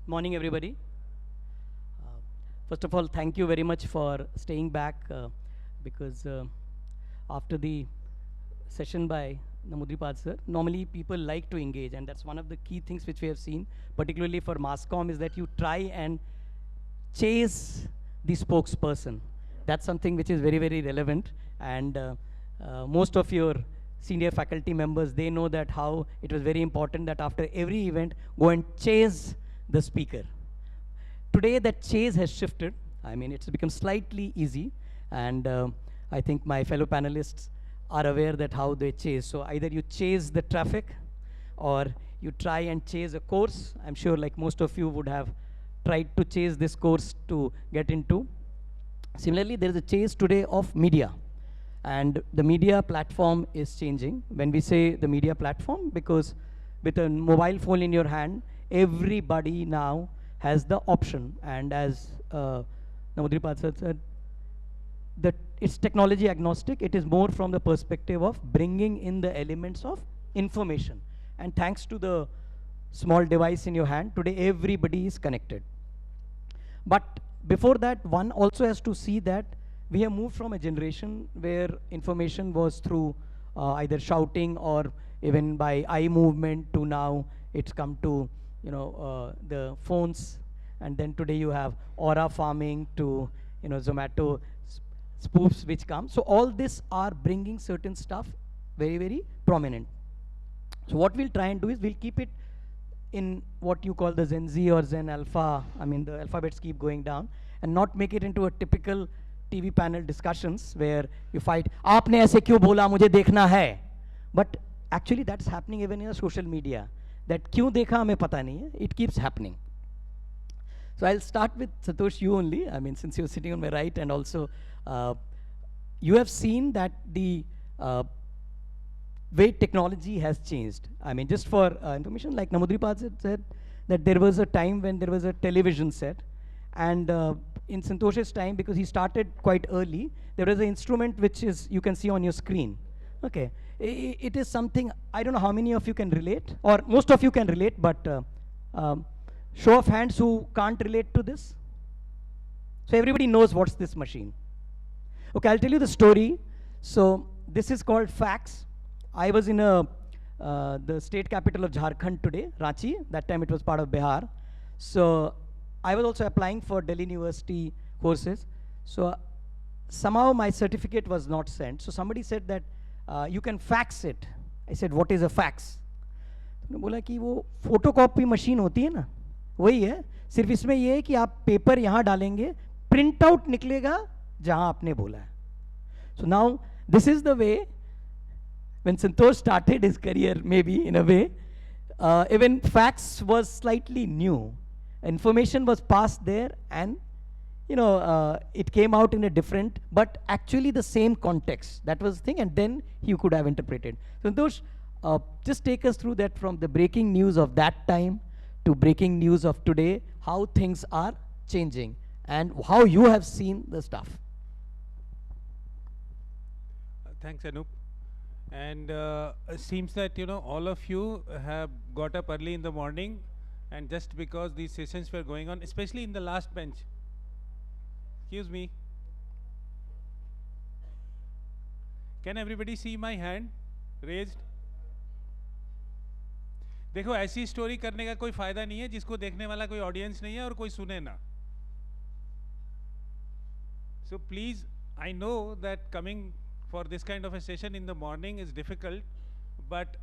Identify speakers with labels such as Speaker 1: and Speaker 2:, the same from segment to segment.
Speaker 1: Morning, everybody. First of all, thank you very much for staying back because after the session by Namudripad sir, normally people like to engage, and that's one of the key things which we have seen, particularly for Masscom, is that you try and chase the spokesperson. That's something which is very, very relevant, and most of your senior faculty members, they know that how it was very important that after every event, go and chase the speaker. Today, that chase has shifted. I mean, it's become slightly easy, and I think my fellow panelists are aware that how they chase. So either you chase the traffic, or you try and chase a course. I'm sure like most of you would have tried to chase this course to get into. Similarly, there is a chase today of media. And the media platform is changing. When we say the media platform, because with a mobile phone in your hand, everybody now has the option. And as Namudripad sir said, that it's technology agnostic. It is more from the perspective of bringing in the elements of information. And thanks to the small device in your hand, today everybody is connected. But before that, one also has to see that we have moved from a generation where information was through either shouting or even by eye movement, to now it's come to the phones, and then today you have aura farming to Zomato spoofs which come. So all this are bringing certain stuff very, very prominent. So what we'll try and do is we'll keep it in what you call the Gen Z or Gen Alpha. I mean, the alphabets keep going down, and not make it into a typical TV panel discussions where you fight, आपने ऐसे क्यों बोला, मुझे देखना है. But actually that's happening even in social media. That क्यों देखा हमें पता नहीं है. It keeps happening. So I'll start with Santosh, you only. I mean, since you're sitting on my right, and also you have seen that the way technology has changed. I mean, just for information, like Namudripad said that there was a time when there was a television set, and in Santosh's time, because he started quite early, there was an instrument which is, you can see on your screen. Okay, it is something, I don't know how many of you can relate, or most of you can relate, but show of hands who can't relate to this. So everybody knows what's this machine. Okay, I'll tell you the story. So this is called fax. I was in the state capital of Jharkhand today, Ranchi. That time it was part of Bihar. So I was also applying for Delhi University courses. So somehow my certificate was not sent. So somebody said that you can fax it. I said, what is a fax? उन्होंने बोला कि वो photocopy machine होती है ना, वही है, सिर्फ इसमें ये है कि आप पेपर यहाँ डालेंगे, प्रिंट आउट निकलेगा जहाँ आपने बोला है. So now this is the way when Santosh started his career, maybe in a way, even fax was slightly new. Information was passed there, and it came out in a different, but actually the same context. That was the thing, and then you could have interpreted. Santosh, just take us through that, from the breaking news of that time to breaking news of today, how things are changing and how you have seen the stuff.
Speaker 2: Thanks, Anup. And it seems that all of you have got up early in the morning, and just because these sessions were going on, especially in the last bench. Excuse me. Can everybody see my hand raised? देखो, ऐसी story करने का कोई फायदा नहीं है जिसको देखने वाला कोई ऑडियंस नहीं है और कोई सुने ना. So please, I know that coming for this kind of a session in the morning is difficult, but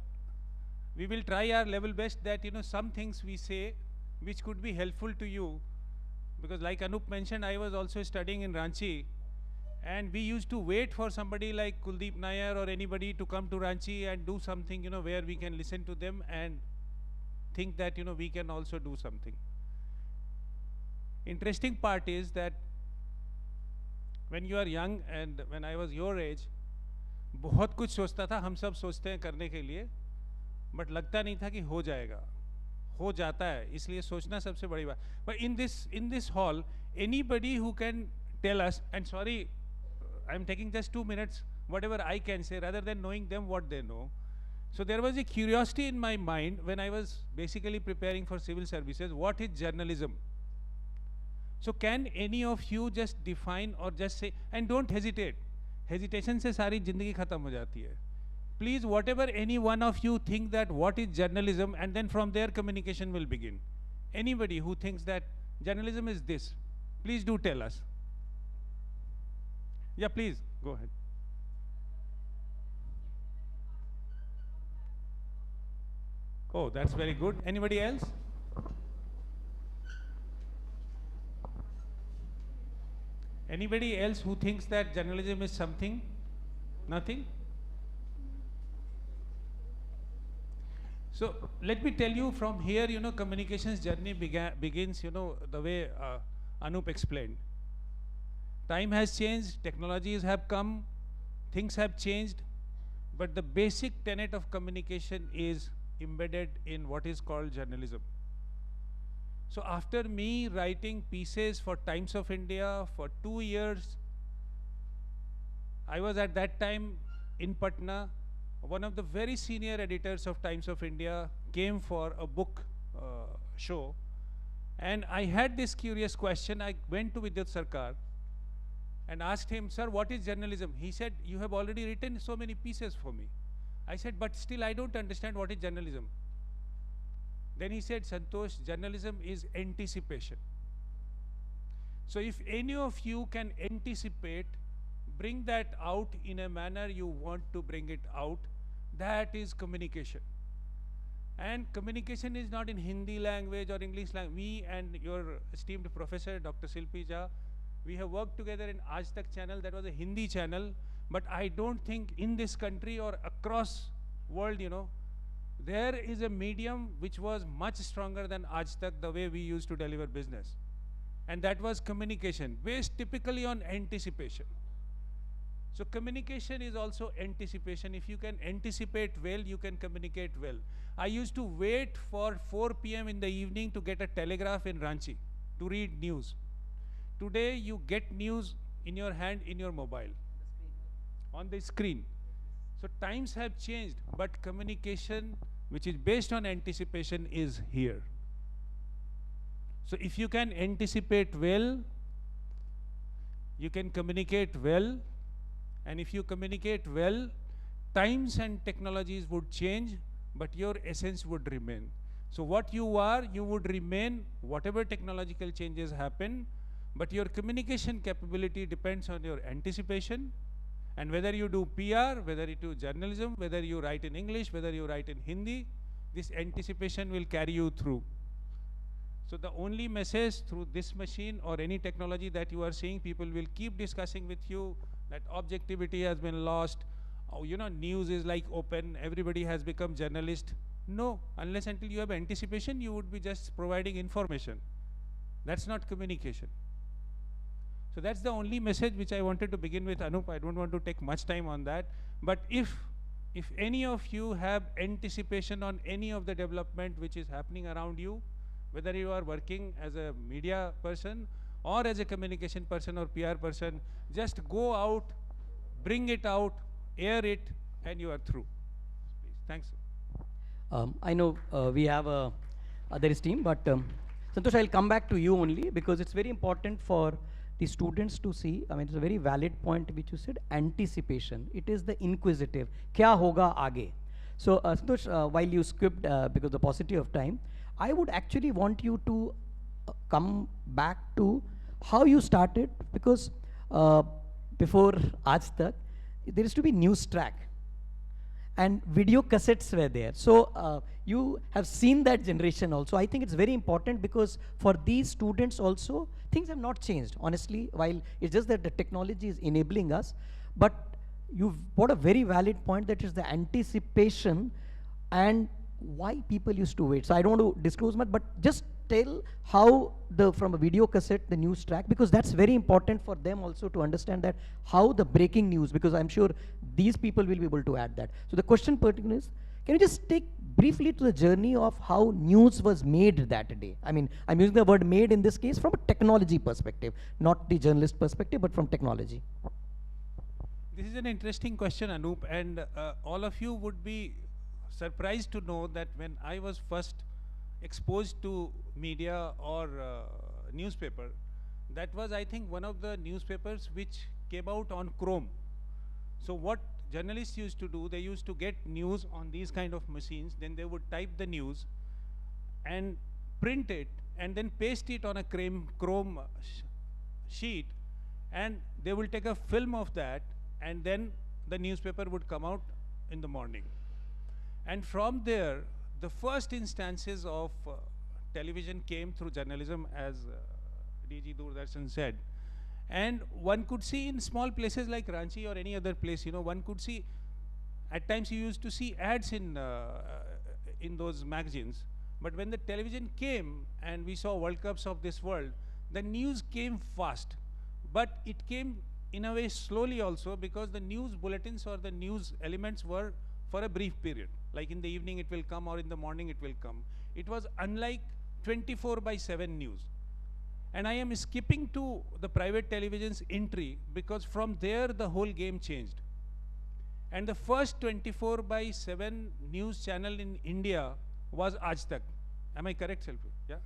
Speaker 2: we will try our level best that some things we say which could be helpful to you, because like Anup mentioned, I was also studying in Ranchi, and we used to wait for somebody like Kuldeep Nair or anybody to come to Ranchi and do something where we can listen to them and think that we can also do something. Interesting part is that when you are young, and when I was your age, बहुत कुछ सोचता था, हम सब सोचते हैं करने के लिए, बट लगता नहीं था कि हो जाएगा. हो जाता है, इसलिए सोचना सबसे बड़ी बात. But in this hall, anybody who can tell us, and sorry, I'm taking just 2 minutes, whatever I can say, rather than knowing them what they know. So there was a curiosity in my mind when I was basically preparing for civil services, what is journalism? So can any of you just define or just say, and don't hesitate. Hesitation से सारी जिंदगी खत्म हो जाती है. Please, whatever any one of you think that what is journalism, and then from there communication will begin. Anybody who thinks that journalism is this, please do tell us. Yeah, please, go ahead. Oh, that's very good. Anybody else? Anybody else who thinks that journalism is something? Nothing? So let me tell you from here, communications journey begins, the way Anup explained. Time has changed, technologies have come, things have changed, but the basic tenet of communication is embedded in what is called journalism. So after me writing pieces for Times of India for 2 years, I was at that time in Patna. One of the very senior editors of Times of India came for a book show, and I had this curious question. I went to Vidyut Sarkar and asked him, "Sir, what is journalism?" He said, "You have already written so many pieces for me." I said, "But still I don't understand what is journalism." Then he said, "Santosh, journalism is anticipation. So if any of you can anticipate, bring that out in a manner you want to bring it out, that is communication." And communication is not in Hindi language or English language. Me and your esteemed professor, Dr. Silpi Jha, we have worked together in Aaj Tak channel. That was a Hindi channel. But I don't think in this country or across world, there is a medium which was much stronger than Aaj Tak, the way we used to deliver business. And that was communication, based typically on anticipation. So communication is also anticipation. If you can anticipate well, you can communicate well. I used to wait for 4 p.m. in the evening to get a telegraph in Ranchi to read news. Today, you get news in your hand, in your mobile, on the screen. So times have changed, but communication, which is based on anticipation, is here. So if you can anticipate well, you can communicate well. And if you communicate well, times and technologies would change, but your essence would remain. So what you are, you would remain whatever technological changes happen, but your communication capability depends on your anticipation. And whether you do PR, whether you do journalism, whether you write in English, whether you write in Hindi, this anticipation will carry you through. So the only message through this machine or any technology that you are seeing, people will keep discussing with you that objectivity has been lost. Oh, news is like open, everybody has become journalist. No, unless until you have anticipation, you would be just providing information. That's not communication. So that's the only message which I wanted to begin with, Anup. I don't want to take much time on that. But if any of you have anticipation on any of the development which is happening around you, whether you are working as a media person or as a communication person or PR person, just go out, bring it out, air it, and you are through. Please. Thanks.
Speaker 1: I know we have other esteem, but Santosh, I'll come back to you only because it's very important for the students to see. I mean, it's a very valid point which you said, anticipation. It is the inquisitive. Kya hoga aage? So, Santosh, while you skipped because of the paucity of time, I would actually want you to come back to how you started, because before Aaj Tak, there used to be news track and video cassettes were there. So you have seen that generation also. I think it's very important because for these students also, things have not changed, honestly, while it's just that the technology is enabling us. But you've brought a very valid point, that is the anticipation and why people used to wait. So I don't want to disclose much, but just tell how from a video cassette, the news track, because that's very important for them also to understand that how the breaking news, because I'm sure these people will be able to add that. So the question particular is, can you just take briefly to the journey of how news was made that day? I mean, I'm using the word made in this case from a technology perspective, not the journalist perspective, but from technology.
Speaker 2: This is an interesting question, Anup, and all of you would be surprised to know that when I was first exposed to media or newspaper, that was, I think, one of the newspapers which came out on Chrome. So what journalists used to do, they used to get news on these kind of machines, then they would type the news and print it and then paste it on a Chrome sheet, and they will take a film of that, and then the newspaper would come out in the morning. And from there, the first instances of television came through journalism, as DG Doordarshan said. And one could see in small places like Ranchi or any other place, one could see, at times you used to see ads in those magazines. But when the television came and we saw World Cups of this world, the news came fast. But it came in a way slowly also, because the news bulletins or the news elements were for a brief period. Like in the evening it will come, or in the morning it will come. It was unlike 24/7 news. And I am skipping to the private television's entry, because from there the whole game changed. And the first 24/7 news channel in India was Aaj Tak. Am I correct, Selvi? Yeah?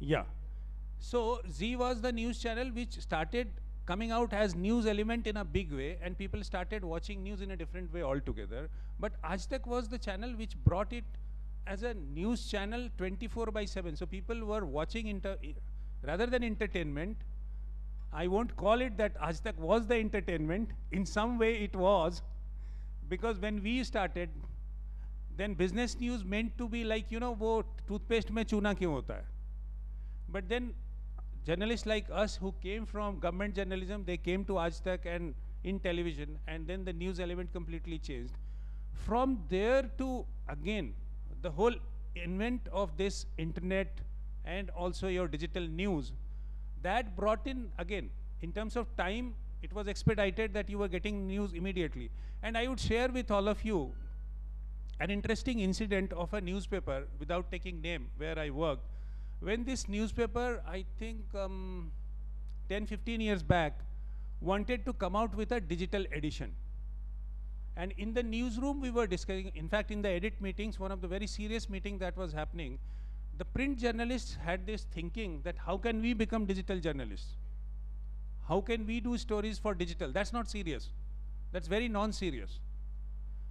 Speaker 2: Yeah. So Z was the news channel which started coming out as news element in a big way, and people started watching news in a different way altogether. But Aaj Tak was the channel which brought it as a news channel 24/7. So people were watching rather than entertainment. I won't call it that Aaj Tak was the entertainment. In some way it was, because when we started, then business news meant to be like, wo toothpaste mein chuna kyun hota hai? But then journalists like us who came from government journalism, they came to Aaj Tak and in television, and then the news element completely changed. From there to, again, the whole invent of this internet and also your digital news, that brought in, again, in terms of time, it was expedited that you were getting news immediately. And I would share with all of you an interesting incident of a newspaper, without taking name, where I worked. When this newspaper, I think 10-15 years back, wanted to come out with a digital edition. And in the newsroom we were discussing, in fact in the edit meetings, one of the very serious meetings that was happening, the print journalists had this thinking that how can we become digital journalists? How can we do stories for digital? That's not serious. That's very non-serious.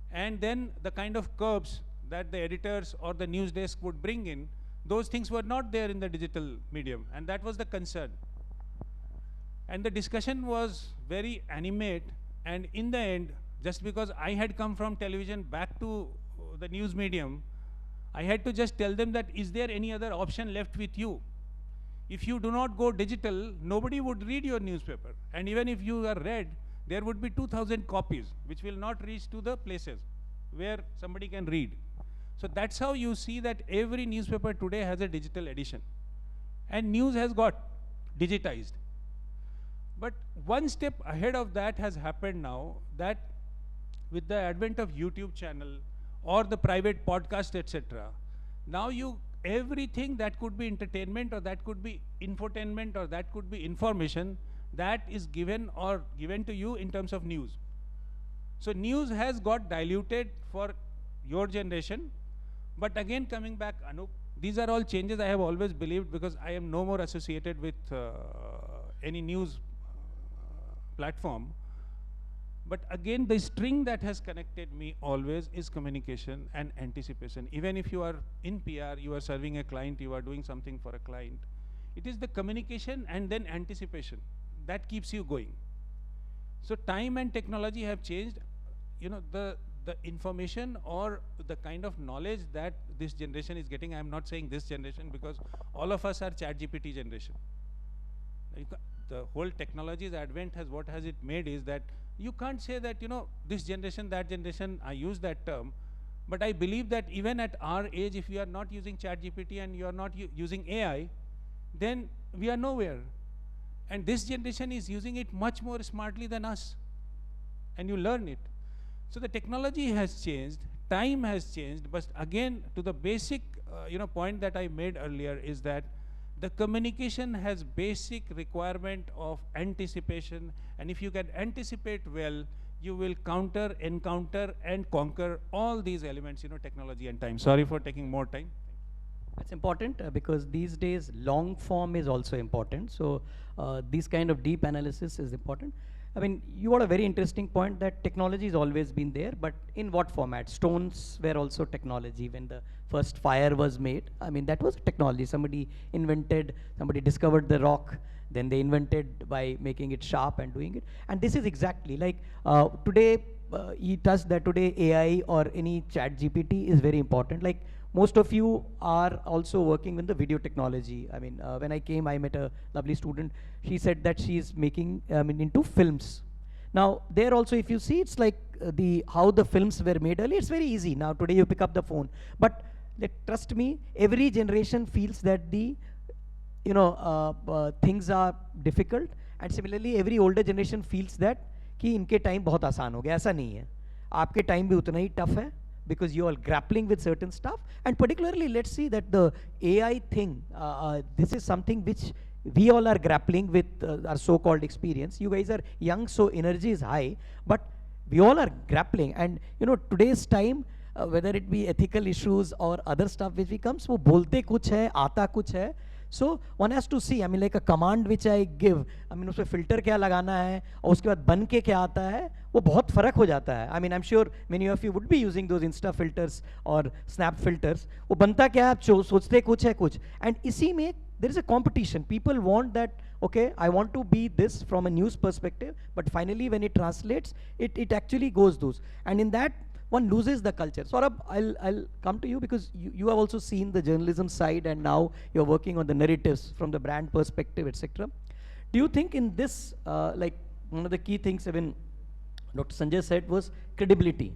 Speaker 2: And then the kind of curbs that the editors or the news desk would bring in, those things were not there in the digital medium, and that was the concern. And the discussion was very animate, and in the end, just because I had come from television back to the news medium, I had to just tell them that, is there any other option left with you? If you do not go digital, nobody would read your newspaper. And even if you are read, there would be 2,000 copies, which will not reach to the places where somebody can read. So that's how you see that every newspaper today has a digital edition. And news has got digitized. But one step ahead of that has happened now, that with the advent of YouTube channel or the private podcast, etc., now everything that could be entertainment, or that could be infotainment, or that could be information, that is given to you in terms of news. So news has got diluted for your generation. But again, coming back, Anup, these are all changes I have always believed, because I am no more associated with any news platform. But again, the string that has connected me always is communication and anticipation. Even if you are in PR, you are serving a client, you are doing something for a client, it is the communication and then anticipation that keeps you going. So time and technology have changed. The information or the kind of knowledge that this generation is getting, I am not saying this generation, because all of us are ChatGPT generation. The whole technology's advent what has it made is that you can't say that, this generation, that generation, I use that term, but I believe that even at our age, if we are not using ChatGPT and you are not using AI, then we are nowhere. And this generation is using it much more smartly than us. And you learn it. So the technology has changed, time has changed, but again, to the basic point that I made earlier is that The communication has basic requirement of anticipation, and if you can anticipate well, you will encounter, and conquer all these elements, technology and time. Sorry for taking more time.
Speaker 1: That's important because these days long form is also important. So this kind of deep analysis is important. I mean, you got a very interesting point that technology has always been there, but in what format? Stones were also technology when the first fire was made. I mean, that was technology. Somebody discovered the rock, then they invented by making it sharp and doing it. And this is exactly like today, he touched that today AI or any chat GPT is very important. Like most of you are also working with the video technology. I mean, when I came, I met a lovely student. She said that she is making, into films. Now, there also, if you see, it's like how the films were made earlier, it's very easy. Now, today you pick up the phone. But trust me, every generation feels that the things are difficult, and similarly every older generation feels that कि इनके time बहुत आसान हो गया. ऐसा नहीं है, आपके time भी उतना ही tough है, because you are grappling with certain stuff. And particularly, let's see that the AI thing, this is something which we all are grappling with our so-called experience. You guys are young, so energy is high, but we all are grappling. And today's time, whether it be ethical issues or other stuff which becomes, वो बोलते कुछ है, आता कुछ है. So one has to see, I mean, like a command which I give, I mean, उसमें filter क्या लगाना है और उसके बाद बन के क्या आता है, वो बहुत फर्क हो जाता है. I mean, I'm sure many of you would be using those Insta filters or Snap filters. वो बनता क्या है, आप सोचते कुछ है कुछ. And इसी में there is a competition. People want that, okay, I want to be this from a news perspective, but finally when it translates, it actually goes those. And in that, one loses the culture. Saurabh, I'll come to you because you have also seen the journalism side, and now you're working on the narratives from the brand perspective, etc. Do you think in this, like one of the key things even Dr. Sanjay said was credibility.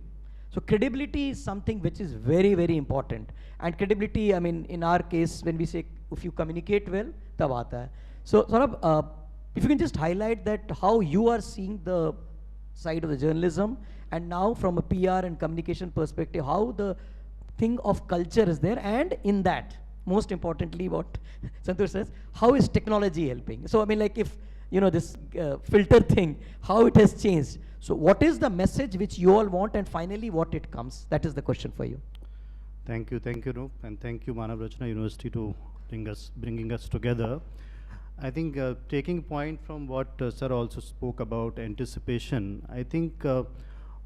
Speaker 1: So credibility is something which is very, very important. And credibility, I mean, in our case, when we say if you communicate well, tab aata hai. So Saurabh, if you can just highlight that how you are seeing the side of the journalism, and now from a PR and communication perspective, how the thing of culture is there, and in that, most importantly, what Santosh says, how is technology helping? So I mean, like if, this filter thing, how it has changed. So what is the message which you all want, and finally what it comes? That is the question for you.
Speaker 3: Thank you, Noop, and thank you, Manav Rachana University, to bringing us together. I think taking point from what Sir also spoke about anticipation, I think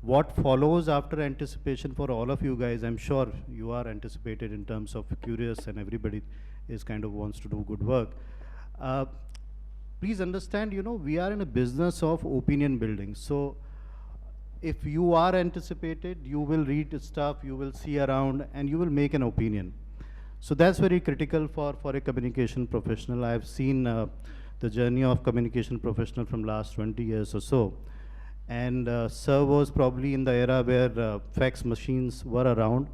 Speaker 3: what follows after anticipation for all of you guys, I'm sure you are anticipated in terms of curious, and everybody is kind of wants to do good work. Please understand, we are in a business of opinion building. So if you are anticipated, you will read stuff, you will see around, and you will make an opinion. So that's very critical for a communication professional. I've seen the journey of communication professional from last 20 years or so. And Sir was probably in the era where fax machines were around.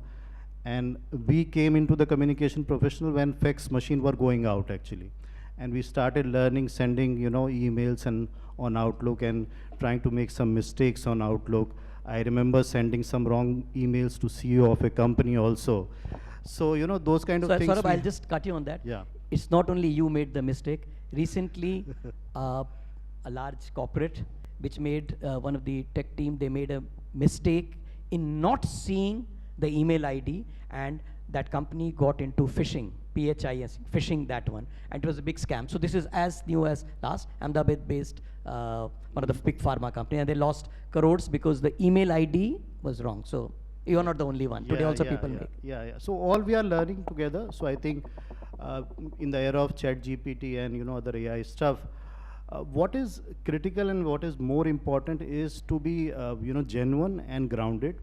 Speaker 3: And we came into the communication professional when fax machine were going out, actually. And we started learning, sending, emails and on Outlook, and trying to make some mistakes on Outlook. I remember sending some wrong emails to CEO of a company also. So, those kind of things.
Speaker 1: Saurabh, I'll just cut you on that.
Speaker 3: Yeah.
Speaker 1: It's not only you made the mistake. Recently, a large corporate, which made one of the tech team, they made a mistake in not seeing the email ID, and that company got into phishing, PHIS, phishing that one, and it was a big scam. So this is as new as last, Ahmedabad-based one of the big pharma company, and they lost crores because the email ID was wrong. So you are not the only one. Today also people make.
Speaker 3: Yeah. So all we are learning together. So I think in the era of chat GPT and other AI stuff, what is critical and what is more important is to be genuine and grounded.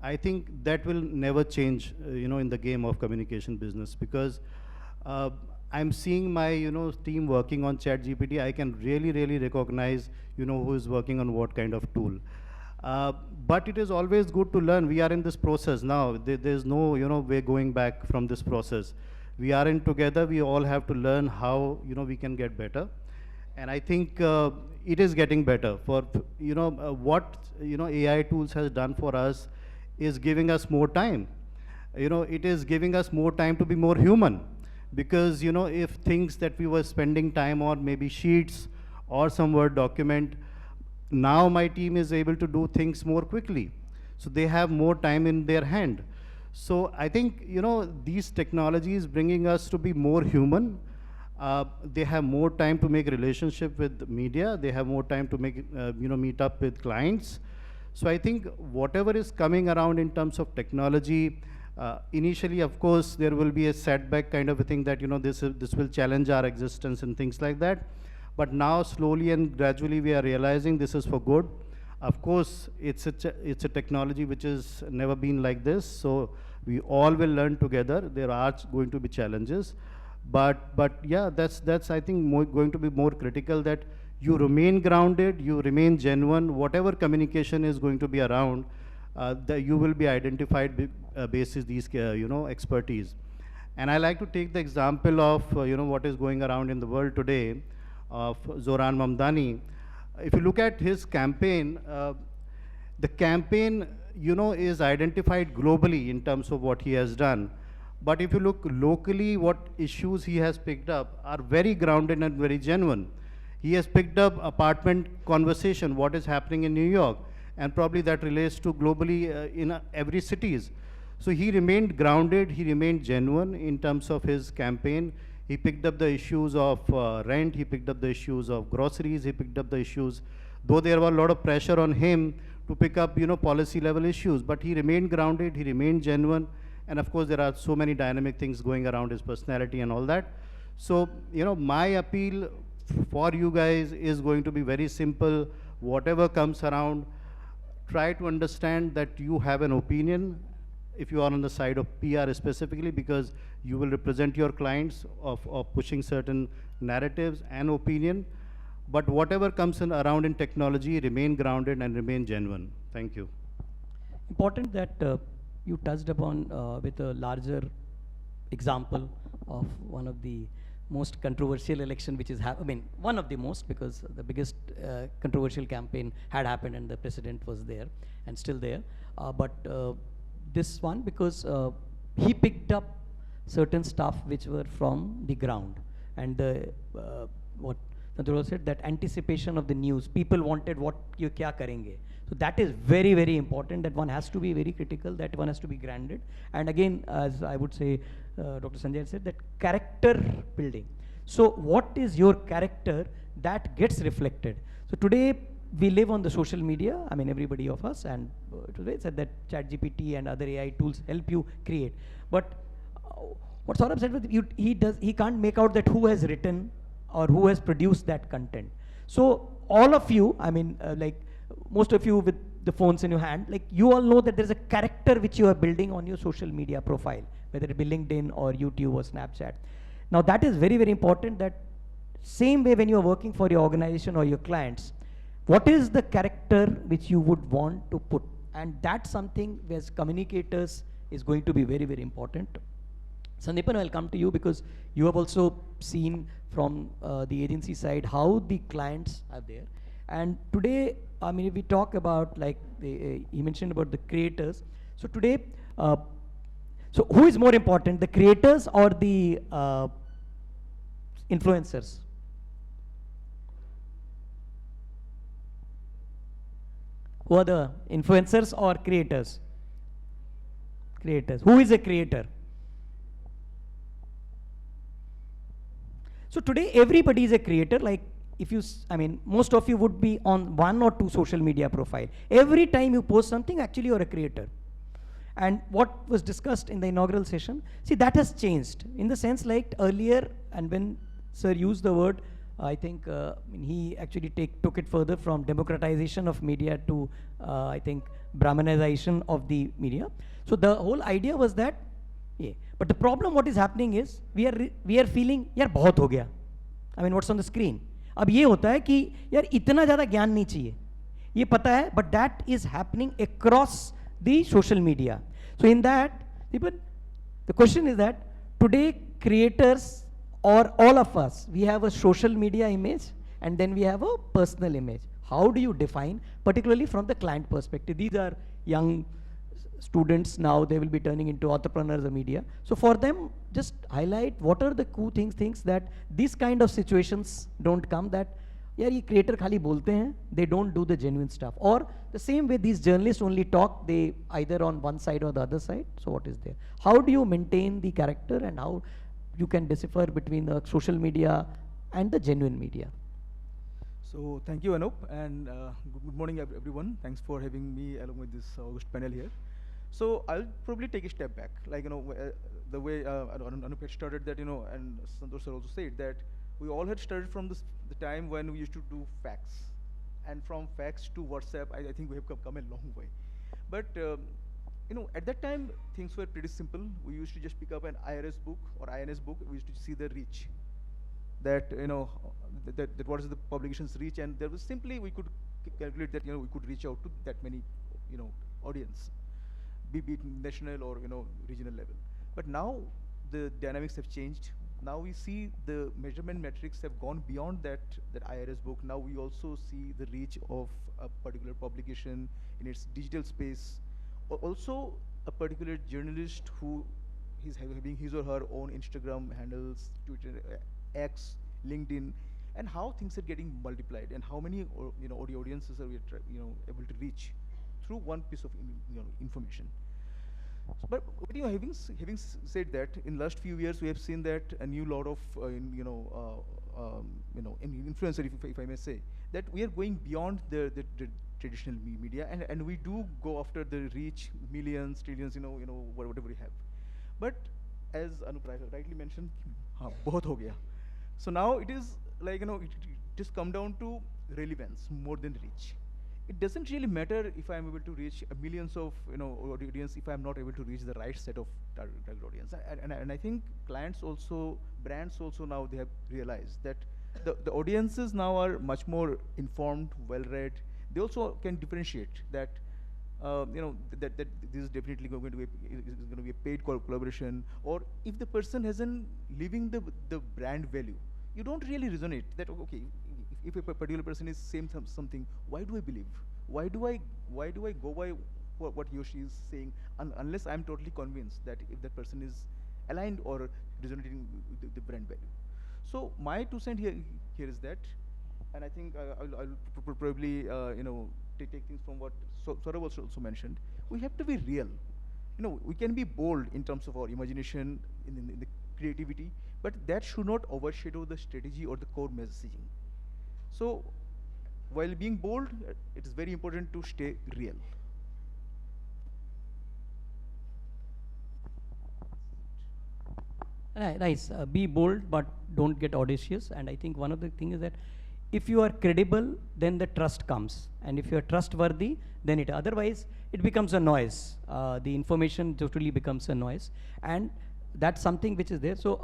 Speaker 3: I think that will never change in the game of communication business, because I'm seeing my team working on chat GPT. I can really recognize who is working on what kind of tool. But it is always good to learn. We are in this process now. There's no way going back from this process. We are in together. We all have to learn how we can get better. And I think it is getting better. For what AI tools has done for us is giving us more time. It is giving us more time to be more human, because if things that we were spending time on, maybe sheets or some Word document, now my team is able to do things more quickly. So they have more time in their hand. So I think these technologies bringing us to be more human. They have more time to make relationship with media. They have more time to make meet up with clients. So I think whatever is coming around in terms of technology, initially, of course, there will be a setback kind of a thing that this will challenge our existence and things like that. But now, slowly and gradually, we are realizing this is for good. Of course, it's a technology which has never been like this. So we all will learn together. There are going to be challenges, but yeah, that's I think going to be more critical, that you remain grounded, you remain genuine. Whatever communication is going to be around, that you will be identified basis these expertise. And I like to take the example of what is going around in the world today of Zoran Mamdani. If you look at his campaign, the campaign is identified globally in terms of what he has done. But if you look locally, what issues he has picked up are very grounded and very genuine. He has picked up apartment conversation, what is happening in New York, and probably that relates to globally in every cities. So he remained grounded, he remained genuine in terms of his campaign. He picked up the issues of rent, he picked up the issues of groceries, he picked up the issues, though there was a lot of pressure on him to pick up policy level issues, but he remained grounded, he remained genuine, and of course there are so many dynamic things going around his personality and all that. So my appeal for you guys is going to be very simple. Whatever comes around, try to understand that you have an opinion if you are on the side of PR specifically, because you will represent your clients of pushing certain narratives and opinion. But whatever comes around in technology, remain grounded and remain genuine. Thank you.
Speaker 1: Important that you touched upon with a larger example of one of the most controversial election which is one of the most, because the biggest controversial campaign had happened and the president was there and still there. But this one, because he picked up certain stuff which were from the ground, and what Nadrol said, that anticipation of the news, people wanted what you kya karenge. So that is very, very important, that one has to be very critical, that one has to be grounded. And again, as I would say, Dr. Sanjay said, that character building. So what is your character, that gets reflected. So today we live on the social media, everybody of us, and today said that ChatGPT and other AI tools help you create. But what Saurabh said was, he can't make out that who has written or who has produced that content. So all of you, like most of you with the phones in your hand, like you all know that there's a character which you are building on your social media profile, whether it be LinkedIn or YouTube or Snapchat. Now that is very, very important, that same way when you are working for your organization or your clients, what is the character which you would want to put? And that's something as communicators is going to be very, very important. Sandeepan, I'll come to you, because you have also seen from the agency side how the clients are there. And today, if we talk about, like he mentioned about the creators. So today, so who is more important, the creators or the influencers? Who are the influencers or creators? Creators. Who is a creator? So today everybody is a creator. Like if you, most of you would be on 1 or 2 social media profile. Every time you post something, actually you're a creator. And what was discussed in the inaugural session, see, that has changed in the sense, like earlier, and when sir used the word, I think he actually took it further from democratization of media to, I think, Brahmanization of the media. So the whole idea was that, yeah. But the problem what is happening is, we are feeling, यार बहुत हो गया. What's on the screen? अब ये होता है कि यार इतना ज़्यादा ज्ञान नहीं चाहिए. ये पता है, but that is happening across the social media. So in that, the question is that today creators, or all of us, we have a social media image and then we have a personal image. How do you define, particularly from the client perspective? These are young students now, they will be turning into entrepreneurs of media. So for them, just highlight what are the cool things that these kind of situations don't come, that यार ये creator खाली बोलते हैं, they don't do the genuine stuff. Or the same way these journalists only talk, they either on one side or the other side. So what is there? How do you maintain the character, and how you can decipher between the social media and the genuine media?
Speaker 4: So thank you, Anup, and good morning, everyone. Thanks for having me along with this August panel here. So I'll probably take a step back, like the way Anup had started that, and Santosh sir also said that we all had started from the time when we used to do fax, and from fax to WhatsApp, I think we have come a long way. But at that time things were pretty simple. We used to just pick up an IRS book or INS book. We used to see the reach, that that what is the publication's reach, and there was simply we could calculate that we could reach out to that many audience, be it national or regional level. But now the dynamics have changed. Now we see the measurement metrics have gone beyond that IRS book. Now we also see the reach of a particular publication in its digital space, also a particular journalist who is having his or her own Instagram handles, Twitter, X, LinkedIn, and how things are getting multiplied, and how many audiences are we able to reach through one piece of information. But having said that, in last few years we have seen that a new lot of influencer, if I may say, that we are going beyond the traditional media, and we do go after the reach, millions, trillions, whatever we have. But as Anup rightly mentioned, bahut ho gaya. So now it is like it just come down to relevance more than reach. It doesn't really matter if I'm able to reach millions of audience if I'm not able to reach the right set of target audience. And I think clients also, brands also, now they have realized that the audiences now are much more informed, well-read. They also can differentiate that that this is definitely going to be a paid collaboration, or if the person hasn't living the brand value, you don't really resonate that, okay, if a particular person is saying something, why do I believe? Why do I go by what he or she is saying, unless I'm totally convinced that if that person is aligned or resonating with the brand value. So my 2 cents here is that, and I think I'll probably take things from what Saurabh also mentioned. We have to be real. We can be bold in terms of our imagination, in the creativity, but that should not overshadow the strategy or the core messaging. So while being bold, it is very important to stay real.
Speaker 1: Nice. Be bold, but don't get audacious. And I think one of the things is that if you are credible, then the trust comes. And if you are trustworthy, then it, otherwise it becomes a noise. The information totally becomes a noise. And that's something which is there. So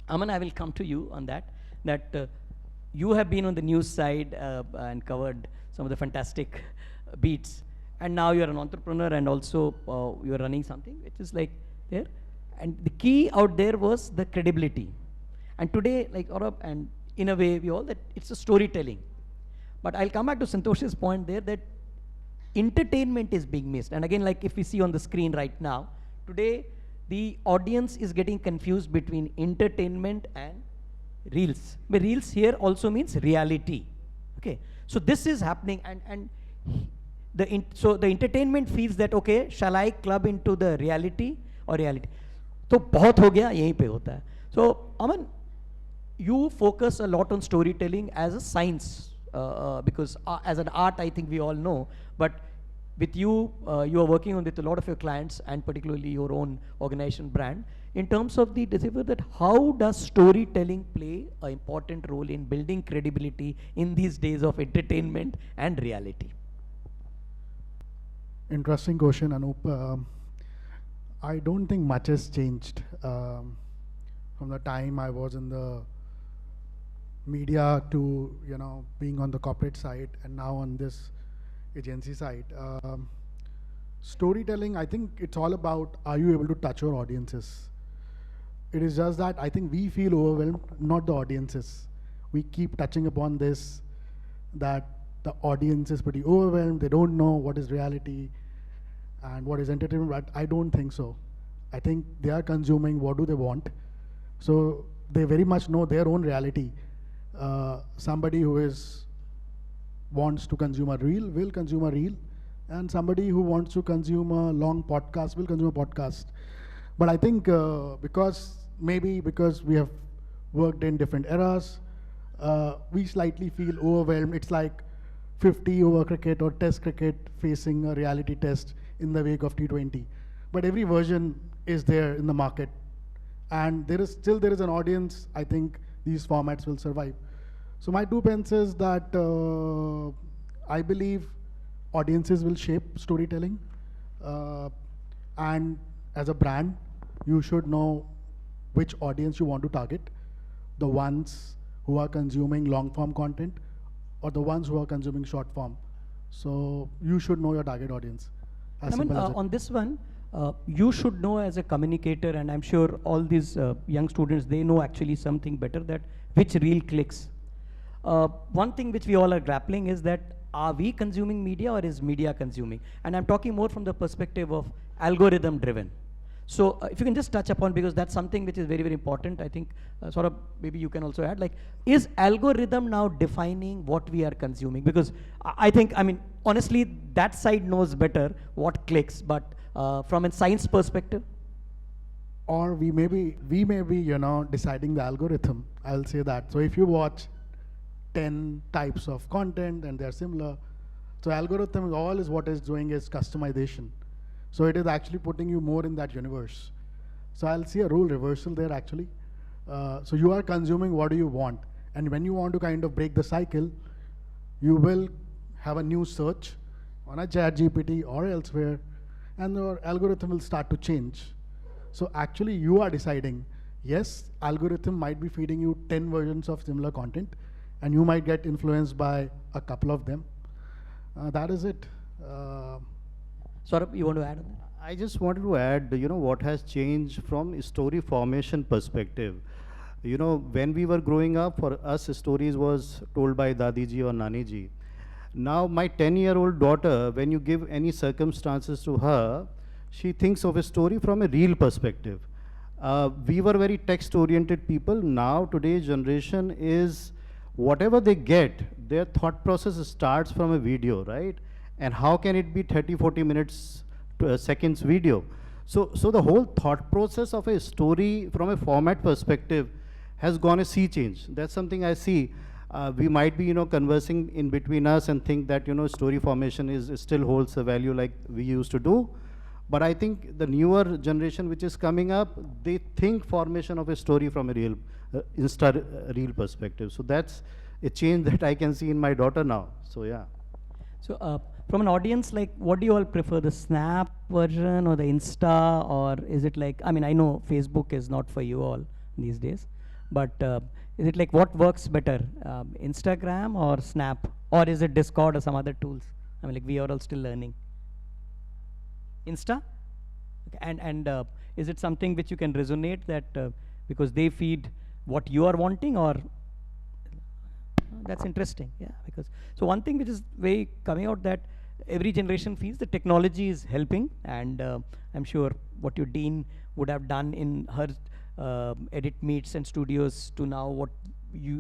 Speaker 1: Aman, I will come to you on that. You have been on the news side and covered some of the fantastic beats. And now you're an entrepreneur, and also you're running something which is like there. And the key out there was the credibility. And today, like Aurab, and in a way we all, that it's a storytelling. But I'll come back to Santosh's point there, that entertainment is being missed. And again, like if we see on the screen right now, today the audience is getting confused between entertainment and reels. But reels here also means reality. Okay, so this is happening, and so the entertainment feels that, okay, shall I club into the reality or reality? तो बहुत हो गया, यहीं पे होता है. So Aman, you focus a lot on storytelling as a science, because as an art, I think we all know, but with you, you are working on with a lot of your clients, and particularly your own organization brand, in terms of the decipher that how does storytelling play an important role in building credibility in these days of entertainment and reality?
Speaker 5: Interesting question, Anup. I don't think much has changed from the time I was in the media to being on the corporate side, and now on this agency side. Storytelling, I think it's all about, are you able to touch your audiences? It is just that I think we feel overwhelmed, not the audiences. We keep touching upon this, that the audience is pretty overwhelmed, they don't know what is reality. and what is entertainment, but I don't think so. I think they are consuming what do they want. So they very much know their own reality. Somebody who wants to consume a reel will consume a reel, and somebody who wants to consume a long podcast will consume a podcast. But I think maybe because we have worked in different eras, we slightly feel overwhelmed. It's like 50 over cricket or test cricket facing a reality test in the wake of T20. But every version is there in the market, and there is an audience. I think these formats will survive. So my 2 pence is that I believe audiences will shape storytelling, and as a brand, you should know which audience you want to target, the ones who are consuming long form content or the ones who are consuming short form. So you should know your target audience. As
Speaker 1: I mean,
Speaker 5: simple as it.
Speaker 1: on this one, you should know as a communicator, and I'm sure all these young students, they know actually something better, that which reel clicks. One thing which we all are grappling is that are we consuming media or is media consuming? And I'm talking more from the perspective of algorithm driven. So if you can just touch upon, because that's something which is very, very important. I think sort of maybe you can also add, like, is algorithm now defining what we are consuming? Because I think, I mean, honestly, that side knows better what clicks, but from a science perspective.
Speaker 5: Or we may be, deciding the algorithm. I'll say that. So if you watch 10 types of content and they're similar, so algorithm is what is doing is customization. So it is actually putting you more in that universe. So I'll see a role reversal there actually. So you are consuming what do you want. And when you want to kind of break the cycle, you will have a new search on a ChatGPT or elsewhere, and your algorithm will start to change. So actually you are deciding, yes, algorithm might be feeding you 10 versions of similar content, and you might get influenced by a couple of them. That is it.
Speaker 1: Saurabh, you want to add on that?
Speaker 3: I just wanted to add, what has changed from story formation perspective. When we were growing up, for us, stories was told by Dadiji or Naniji. Now, my 10-year-old daughter, when you give any circumstances to her, she thinks of a story from a real perspective. We were very text-oriented people. Now, today's generation is, whatever they get, their thought process starts from a video, right? And how can it be 30, 40 minutes to a seconds video? So the whole thought process of a story from a format perspective has gone a sea change. That's something I see. We might be, conversing in between us and think that, story formation still holds a value like we used to do. But I think the newer generation which is coming up, they think formation of a story from a real, real perspective. So that's a change that I can see in my daughter now. So yeah.
Speaker 1: So from an audience, like, what do you all prefer, the Snap version or the Insta, or is it like, I mean, I know Facebook is not for you all these days, but is it like, what works better, Instagram or Snap, or is it Discord or some other tools? I mean, like, we are all still learning. Insta? Okay. And is it something which you can resonate that because they feed what you are wanting, or that's interesting, yeah. Because so one thing which is very coming out, that every generation feels the technology is helping, and I'm sure what your dean would have done in her edit meets and studios to now what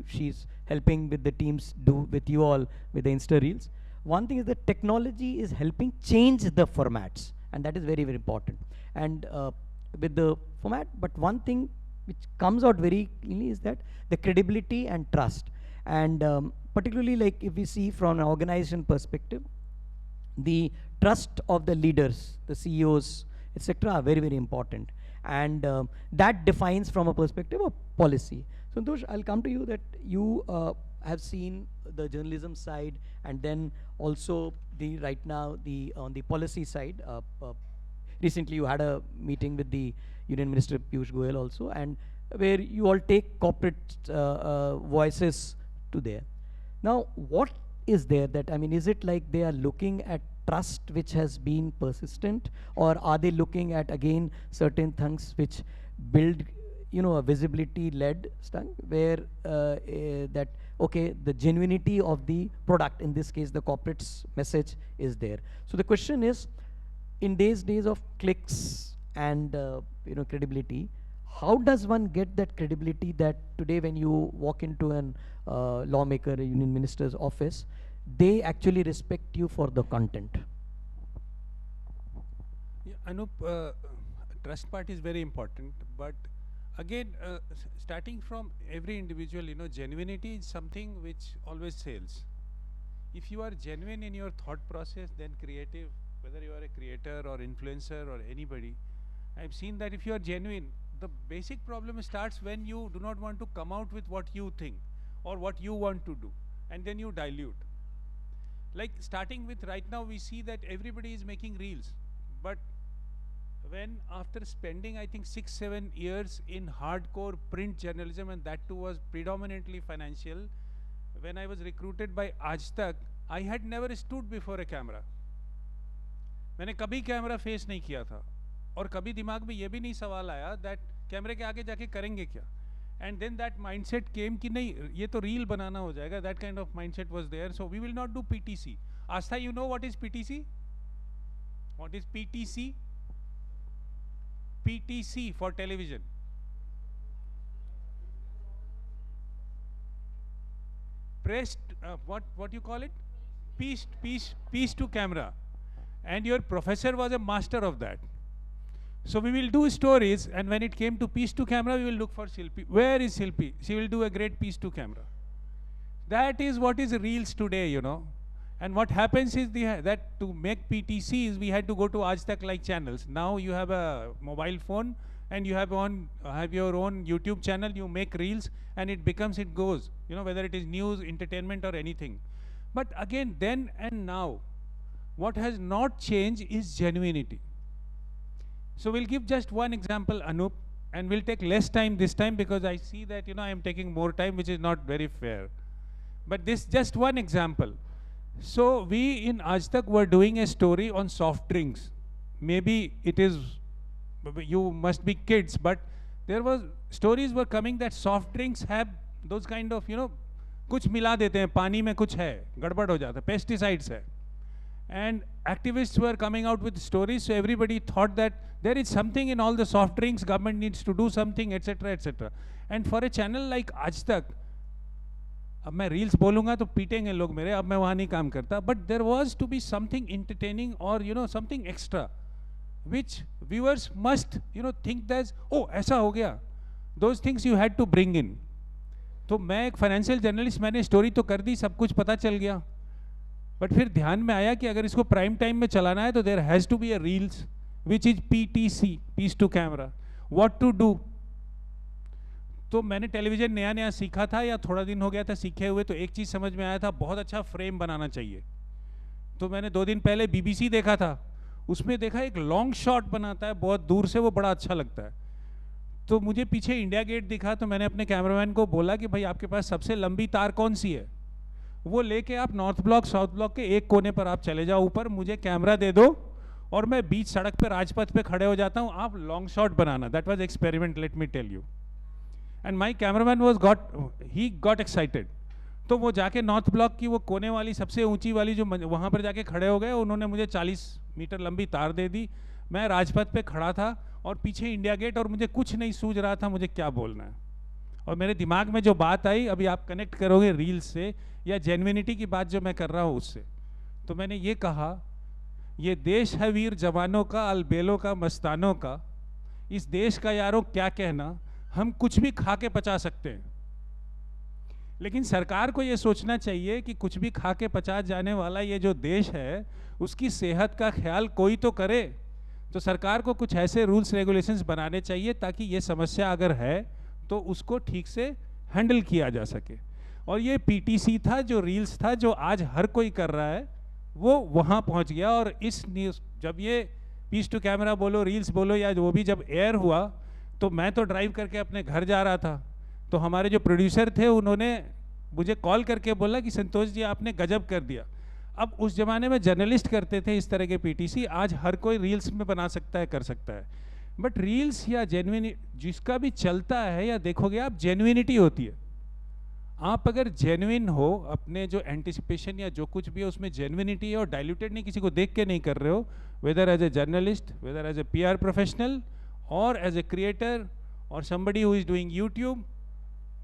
Speaker 1: she's helping with the teams do with you all with the Insta Reels. One thing is that technology is helping change the formats, and that is very, very important. And with the format, but one thing which comes out very clearly is that the credibility and trust. And particularly, like, if we see from an organization perspective, the trust of the leaders, the CEOs, etc., are very, very important. And that defines from a perspective of policy. So, Santosh, I'll come to you, that you have seen the journalism side, and then also the right now the on the policy side. Recently, you had a meeting with the Union Minister Piyush Goyal also, and where you all take corporate voices to there. Now, what is there that, I mean, is it like they are looking at trust which has been persistent, or are they looking at, again, certain things which build, a visibility-led stuff, where that, okay, the genuinity of the product, in this case, the corporate's message is there. So the question is, in days of clicks and credibility, how does one get that credibility that today when you walk into an lawmaker, a union minister's office, they actually respect you for the content?
Speaker 2: Yeah, Anup, trust part is very important, but again, starting from every individual, genuinity is something which always sells. If you are genuine in your thought process, then creative, whether you are a creator or influencer or anybody, I've seen that if you are genuine, the basic problem starts when you do not want to come out with what you think or what you want to do, and then you dilute. Like starting with right now, we see that everybody is making reels, but when after spending I think 6-7 years in hardcore print journalism, and that too was predominantly financial, when I was recruited by Aaj Tak, I had never stood before a camera. मैंने कभी camera face नहीं किया था और कभी दिमाग में ये भी नहीं सवाल आया दैट कैमरे के आगे जाके करेंगे क्या, and then that mindset came कि नहीं ये तो रील बनाना हो जाएगा, that kind of mindset was there, so we will not do PTC. Aastha, you know what is PTC? What is PTC? PTC for television. Pressed, what you call it? Piece to camera. And your professor was a master of that. So we will do stories, and when it came to piece to camera, we will look for Silpi. Where is Silpi? She will do a great piece to camera. That is what is reels today, And what happens is that to make PTCs, we had to go to Aaj Tak like channels. Now you have a mobile phone and you have your own YouTube channel, you make reels and it goes, whether it is news, entertainment or anything. But again, then and now, what has not changed is genuinity. So we'll give just one example, Anup, and we'll take less time this time because I see that, I am taking more time, which is not very fair. But this just one example. So we in Aaj Tak were doing a story on soft drinks. Maybe it is, you must be kids, but stories were coming that soft drinks have those kind of, कुछ मिला देते हैं, पानी में कुछ है, गड़बड़ हो जाता है, pesticides है. And activists were coming out with stories, so everybody thought that there is something in all the soft drinks, government needs to do something, etc., etc. And for a channel like Aaj Tak, अब मैं reels बोलूँगा तो पीटेंगे लोग मेरे, अब मैं वहाँ नहीं काम करता, but there was to be something entertaining और something extra which viewers must think that oh ऐसा हो गया, those things you had to bring in. तो मैं एक फाइनेंशियल जर्नलिस्ट, मैंने स्टोरी तो कर दी, सब कुछ पता चल गया, बट फिर ध्यान में आया कि अगर इसको प्राइम टाइम में चलाना है तो there has to be a reels which is PTC, piece to camera. What to do? तो मैंने टेलीविज़न नया नया सीखा था या थोड़ा दिन हो गया था सीखे हुए, तो एक चीज़ समझ में आया था, बहुत अच्छा फ्रेम बनाना चाहिए. तो मैंने 2 दिन पहले BBC देखा था, उसमें देखा एक लॉन्ग शॉट बनाता है बहुत दूर से, वो बड़ा अच्छा लगता है. तो मुझे पीछे इंडिया गेट दिखा, तो मैंने अपने कैमरामैन को बोला कि भाई आपके पास सबसे लंबी तार कौन सी है? वो लेके आप नॉर्थ ब्लॉक साउथ ब्लॉक के एक कोने पर आप चले जाओ ऊपर, मुझे कैमरा दे दो और मैं बीच सड़क पर राजपथ पे खड़े हो जाता हूँ, आप लॉन्ग शॉट बनाना. That was experiment, let me tell you. And my cameraman he got excited. तो वो जाके नॉर्थ ब्लॉक की वो कोने वाली सबसे ऊंची वाली जो वहाँ पर जाके खड़े हो गए, उन्होंने मुझे 40 मीटर लंबी तार दे दी. मैं राजपथ पे खड़ा था और पीछे इंडिया गेट, और मुझे कुछ नहीं सूझ रहा था मुझे क्या बोलना है. और मेरे दिमाग में जो बात आई, अभी आप कनेक्ट करोगे रील्स से या जेन्युइनिटी की बात जो मैं कर रहा हूँ उससे, तो मैंने ये कहा, ये देश है वीर जवानों का, अलबेलों का, मस्तानों का. इस देश का यारों क्या कहना, हम कुछ भी खा के पचा सकते हैं, लेकिन सरकार को ये सोचना चाहिए कि कुछ भी खा के पचा जाने वाला ये जो देश है, उसकी सेहत का ख्याल कोई तो करे. तो सरकार को कुछ ऐसे रूल्स रेगुलेशंस बनाने चाहिए ताकि ये समस्या अगर है तो उसको ठीक से हैंडल किया जा सके. और ये PTC था, जो रील्स था, जो आज हर कोई कर रहा है, वो वहाँ पहुँच गया. और इस न्यूज़, जब ये पीस टू कैमरा बोलो, रील्स बोलो, या वो भी जब एयर हुआ, तो मैं तो ड्राइव करके अपने घर जा रहा था, तो हमारे जो प्रोड्यूसर थे उन्होंने मुझे कॉल करके बोला कि संतोष जी आपने गजब कर दिया. अब उस ज़माने में जर्नलिस्ट करते थे इस तरह के PTC, आज हर कोई रील्स में बना सकता है, कर सकता है. बट रील्स या जेन्युइन जिसका भी चलता है, या देखोगे आप, जेन्युइनिटी होती है. आप अगर जेन्युइन हो, अपने जो एंटिसिपेशन या जो कुछ भी है उसमें जेन्युइनिटी है और डाइल्यूटेड नहीं, किसी को देख के नहीं कर रहे हो, whether as a journalist, whether as a PR professional और एज ए क्रिएटर और somebody who is doing YouTube,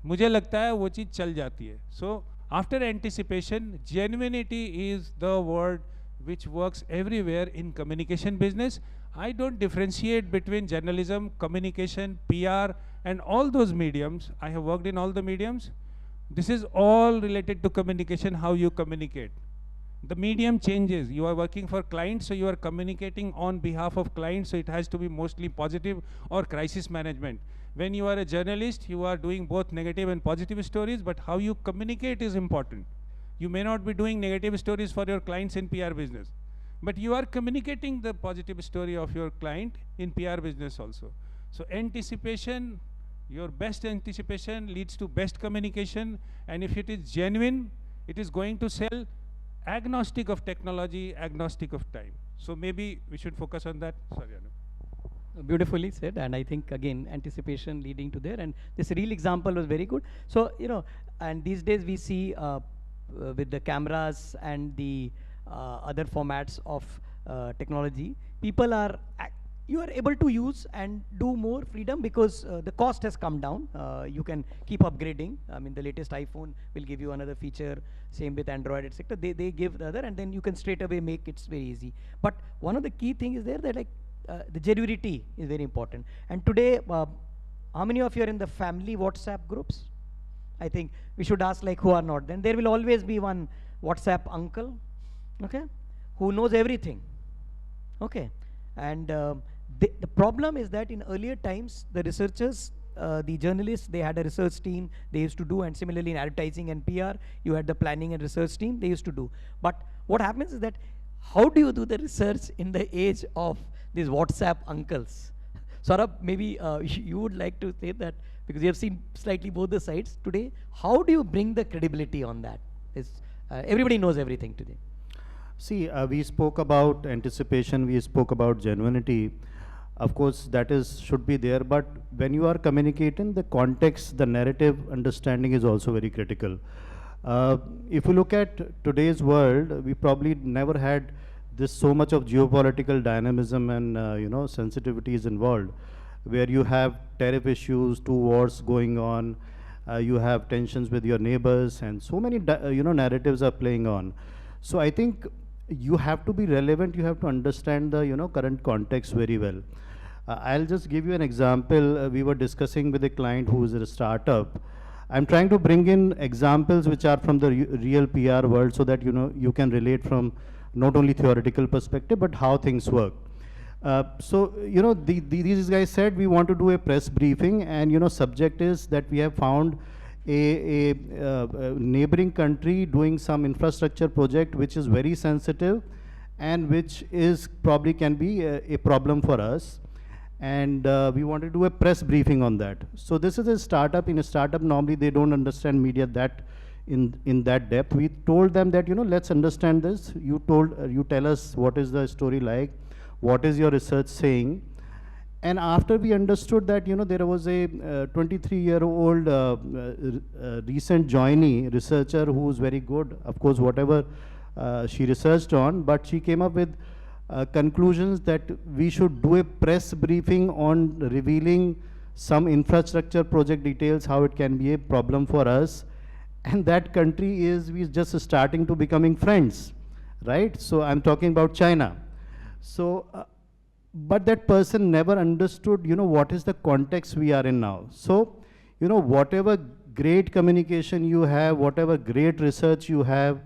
Speaker 2: मुझे लगता है वो चीज़ चल जाती है. So after anticipation, genuineness is the word which works everywhere in communication business. I don't differentiate between journalism, communication, PR and all those mediums. I have worked in all the mediums. This is all related to communication, how you communicate. The medium changes. You are working for clients, so you are communicating on behalf of clients, so it has to be mostly positive or crisis management. When you are a journalist, you are doing both negative and positive stories, but how you communicate is important. You may not be doing negative stories for your clients in PR business, but you are communicating the positive story of your client in PR business also. So anticipation, your best anticipation leads to best communication, and if it is genuine, it is going to sell agnostic of technology, agnostic of time. So maybe we should focus on that. Sorry, Anu.
Speaker 1: Beautifully said, and I think again anticipation leading to there, and this real example was very good. So and these days we see with the cameras and the other formats of technology, people are you are able to use and do more freedom because the cost has come down. You can keep upgrading. I mean, the latest iPhone will give you another feature. Same with Android, etc. They give the other, and then you can straight away make it very easy. But one of the key things is there that the genuinity is very important. And today, how many of you are in the family WhatsApp groups? I think we should ask who are not. Then there will always be one WhatsApp uncle, okay, who knows everything, okay. And the problem is that in earlier times, the researchers, the journalists, they had a research team they used to do, and similarly in advertising and PR, you had the planning and research team they used to do. But what happens is that how do you do the research in the age of these WhatsApp uncles? Saurabh, maybe you would like to say that, because you have seen slightly both the sides today. How do you bring the credibility on that? Everybody knows everything today.
Speaker 3: See, we spoke about anticipation, we spoke about genuinity. Of course, that should be there, but when you are communicating, the context, the narrative understanding is also very critical. If you look at today's world, we probably never had this so much of geopolitical dynamism and sensitivities involved, where you have tariff issues, 2 wars going on, you have tensions with your neighbors, and so many narratives are playing on. So I think you have to be relevant, you have to understand the current context very well. I'll just give you an example. We were discussing with a client who is a startup. I'm trying to bring in examples which are from the real PR world, so that you can relate from not only theoretical perspective but how things work. So these guys said we want to do a press briefing, and subject is that we have found a neighboring country doing some infrastructure project which is very sensitive and which is probably can be a problem for us, and we want to do a press briefing on that. So this is a startup. In a startup, normally they don't understand media that in that depth. We told them that let's understand this. You tell us what is the story like, what is your research saying. And after we understood that there was a 23-year-old recent joinee researcher who is very good, of course, whatever she researched on, but she came up with conclusions that we should do a press briefing on revealing some infrastructure project details, how it can be a problem for us. And that country is, we just starting to becoming friends, right? So I'm talking about China. So, but that person never understood, what is the context we are in now. So, whatever great communication you have, whatever great research you have,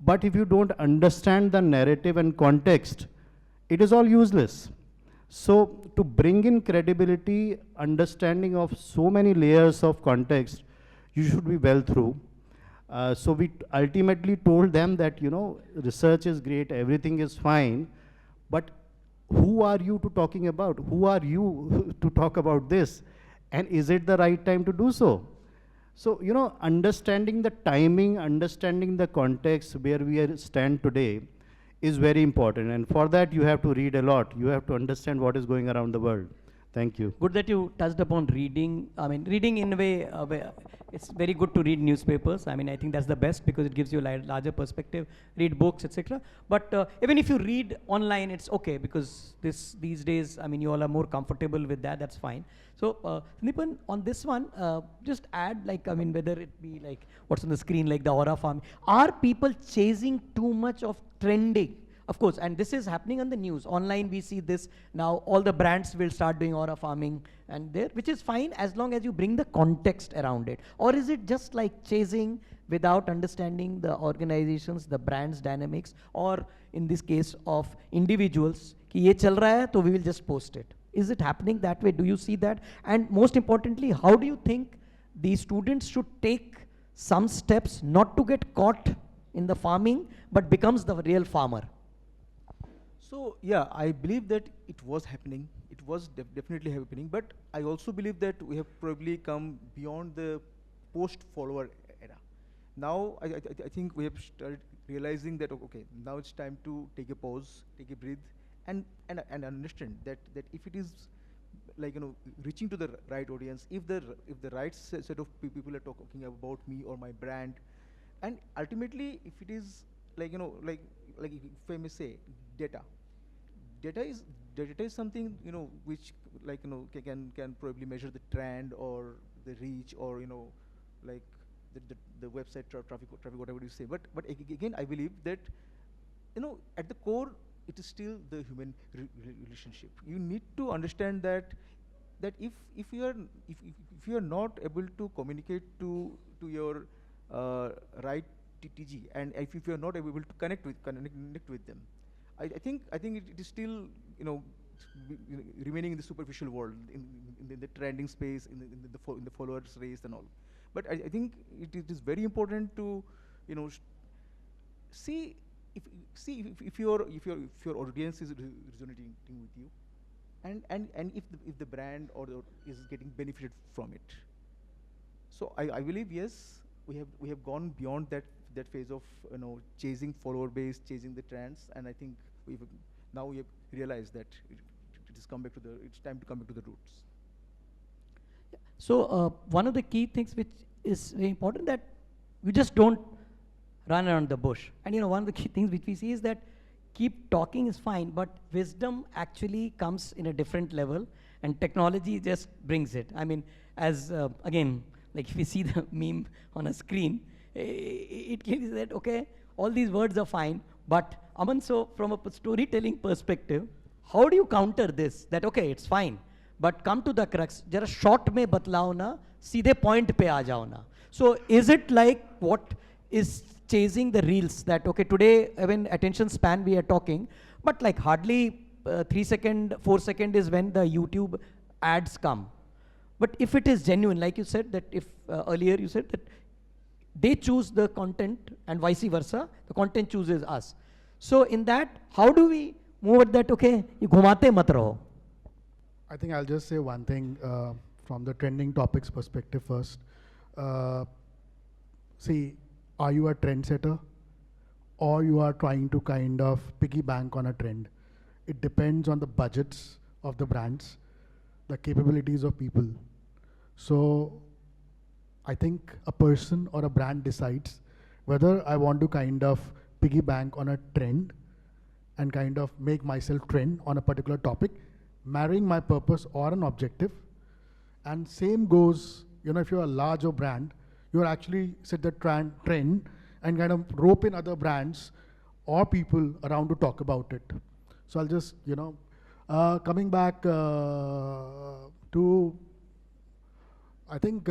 Speaker 3: but if you don't understand the narrative and context, it is all useless. So, to bring in credibility, understanding of so many layers of context, you should be well through. So we ultimately told them that, research is great, everything is fine, but who are you to talking about? Who are you to talk about this? And is it the right time to do so? So, understanding the timing, understanding the context where we stand today is very important. And for that, you have to read a lot. You have to understand what is going around the world. Thank you.
Speaker 1: Good that you touched upon reading. I mean, reading in a way, it's very good to read newspapers. I mean, I think that's the best because it gives you a larger perspective. Read books, etc. But even if you read online, it's okay because these days, I mean, you all are more comfortable with that. That's fine. So, Nipan, on this one, just add like, I mean, whether it be like what's on the screen, like the aura farm. Are people chasing too much of trending? Of course, and this is happening on the news. Online, we see this now. All the brands will start doing aura farming, and there, which is fine as long as you bring the context around it. Or is it just like chasing without understanding the organizations, the brands dynamics, or in this case of individuals, कि ये चल रहा है, तो we will just post it. Is it happening that way? Do you see that? And most importantly, how do you think the students should take some steps not to get caught in the farming, but becomes the real farmer?
Speaker 4: So yeah, I believe that it was happening. It was definitely happening, but I also believe that we have probably come beyond the post-follower era. Now I think we have started realizing that okay, now it's time to take a pause, take a breath, and understand that if it is like reaching to the right audience, if the right set of people are talking about me or my brand, and ultimately if it is like like if I may say data is something which like can probably measure the trend or the reach or like the website traffic whatever you say, but again I believe that at the core it is still the human relationship. You need to understand that if you are not able to communicate to your right TG, and if you are not able to connect with them, I think it is still remaining in the superficial world, in the trending space, in the followers race and all. But I think it is very important to see if your audience is resonating with you, and if the brand or is getting benefited from it. So I believe yes, we have gone beyond that phase of chasing follower base, chasing the trends, and I think we have realized that it's time to come back to the roots.
Speaker 1: Yeah. So one of the key things which is very important, that we just don't run around the bush. And one of the key things which we see is that keep talking is fine, but wisdom actually comes in a different level, and technology just brings it. I mean, as again, like if you see the meme on a screen, it clearly says that, okay, all these words are fine, but Aman, so from a storytelling perspective, how do you counter this? That, okay, it's fine, but come to the crux, jara short mein batlao na, seedhe point pe aa jao na. So is it like what is chasing the reels, that, okay, today, even attention span we are talking, but like hardly 3 second, 4 second is when the YouTube ads come. But if it is genuine, like you said, that if earlier you said that they choose the content and vice versa, the content chooses us. So in that, how do we move at that, okay, you ghumate mat raho?
Speaker 5: I think I'll just say one thing from the trending topics perspective first. See, are you a trendsetter or you are trying to kind of piggy bank on a trend? It depends on the budgets of the brands, the capabilities of people. So I think a person or a brand decides whether I want to kind of piggy bank on a trend and kind of make myself trend on a particular topic, marrying my purpose or an objective. And same goes, if you're a larger brand, you're actually set the trend and kind of rope in other brands or people around to talk about it. So I'll just, coming back to, I think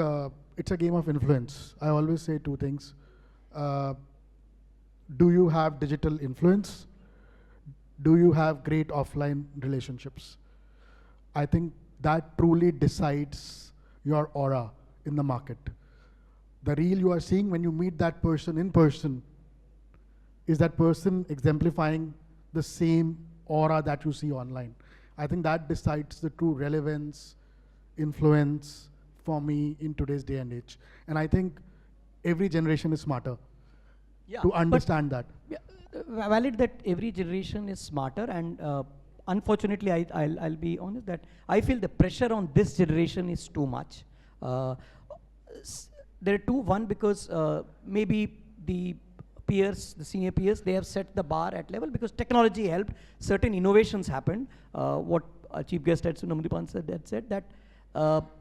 Speaker 5: it's a game of influence. I always say two things. Do you have digital influence? Do you have great offline relationships? I think that truly decides your aura in the market. The reel you are seeing when you meet that person in person, is that person exemplifying the same aura that you see online? I think that decides the true relevance, influence for me in today's day and age. And I think every generation is smarter to understand that.
Speaker 1: Yeah, valid that every generation is smarter, and unfortunately, I'll be honest that I feel the pressure on this generation is too much. There are two. One, because maybe the peers, the senior peers, they have set the bar at level because technology helped. Certain innovations happened. What our chief guest at Namudipan said that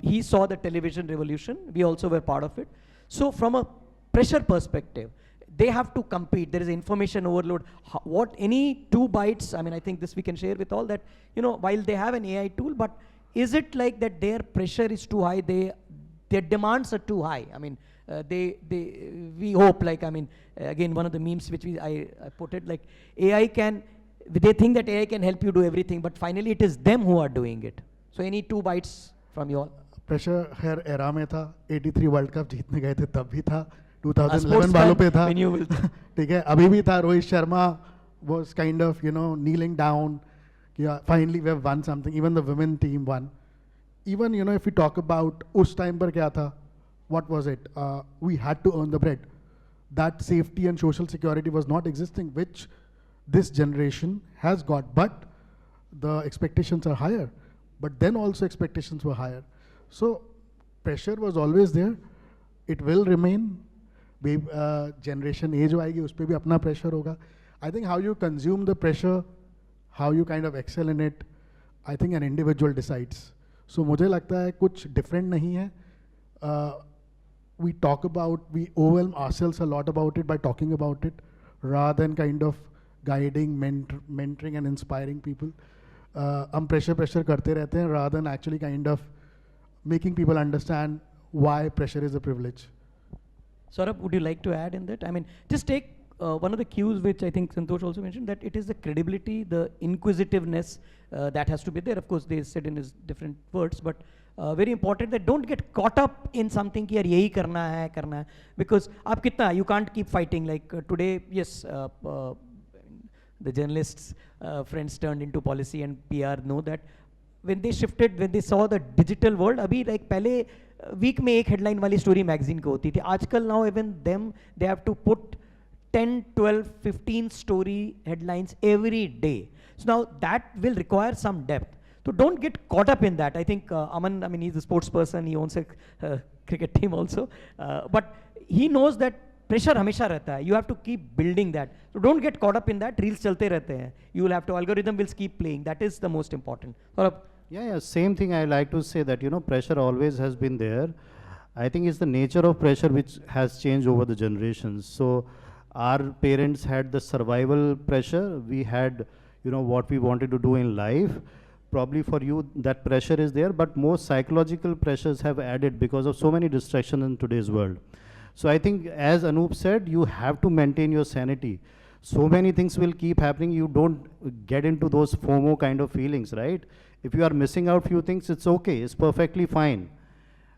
Speaker 1: he saw the television revolution. We also were part of it. So from a pressure perspective, they have to compete. There is information overload. What any 2 bytes, I mean, I think this we can share with all that, you know, while they have an AI tool, but is it like that their pressure is too high, their demands are too high? I mean, we hope, like, I mean, again, one of the memes which I put it, like, AI can, they think that AI can help you do everything, but finally it is them who are doing it. So any 2 bytes from you all?
Speaker 5: Pressure खैर era में था, 83 world cup जीतने गए थे तब भी था,
Speaker 1: sports
Speaker 5: 2011 वालों पे था,
Speaker 1: when you will
Speaker 5: ठीक है, अभी भी था. Rohit Sharma was kind of, you know, kneeling down. Yeah, finally we have won something. Even the women team won. Even, you know, if we talk about उस time पर क्या था, what was it? We had to earn the bread. That safety and social security was not existing, which this generation has got. But the expectations are higher. But then also expectations were higher. So pressure was always there. It will remain. Generation age आएगी उस पर भी अपना pressure होगा. I think how you consume the pressure, how you kind of excel in it, I think an individual decides. So मुझे लगता है कुछ different नहीं है. We talk about, we overwhelm ourselves a lot about it by talking about it, rather than kind of guiding, mentoring and inspiring people. हम pressure करते रहते हैं rather than actually kind of making people understand why pressure is a privilege.
Speaker 1: Saurabh, would you like to add in that? I mean, just take one of the cues which I think Santosh also mentioned, that it is the credibility, the inquisitiveness that has to be there. Of course, they said in his different words, but very important that don't get caught up in something कि यार यही करना है, because आप कितना, you can't keep fighting. Like today, yes, the journalists friends turned into policy and PR know that when they shifted, when they saw the digital world, अभी like पहले week में एक headline वाली story magazine को होती थी. आजकल now even them, they have to put 10, 12, 15 story headlines every day. So now that will require some depth. So don't get caught up in that. I think Aman, I mean, he's a sports person, he owns a cricket team also. But he knows that pressure हमेशा रहता है. You have to keep building that. So don't get caught up in that. Reels चलते रहते हैं. You will have to, algorithm will keep playing. That is the most important.
Speaker 3: Yeah, same thing I like to say that, you know, pressure always has been there. I think it's the nature of pressure which has changed over the generations. So our parents had the survival pressure. We had, you know, what we wanted to do in life. Probably for you that pressure is there, but more psychological pressures have added because of so many distractions in today's world. So I think, as Anup said, you have to maintain your sanity. So many things will keep happening. You don't get into those FOMO kind of feelings, right? If you are missing out few things, it's okay. It's perfectly fine.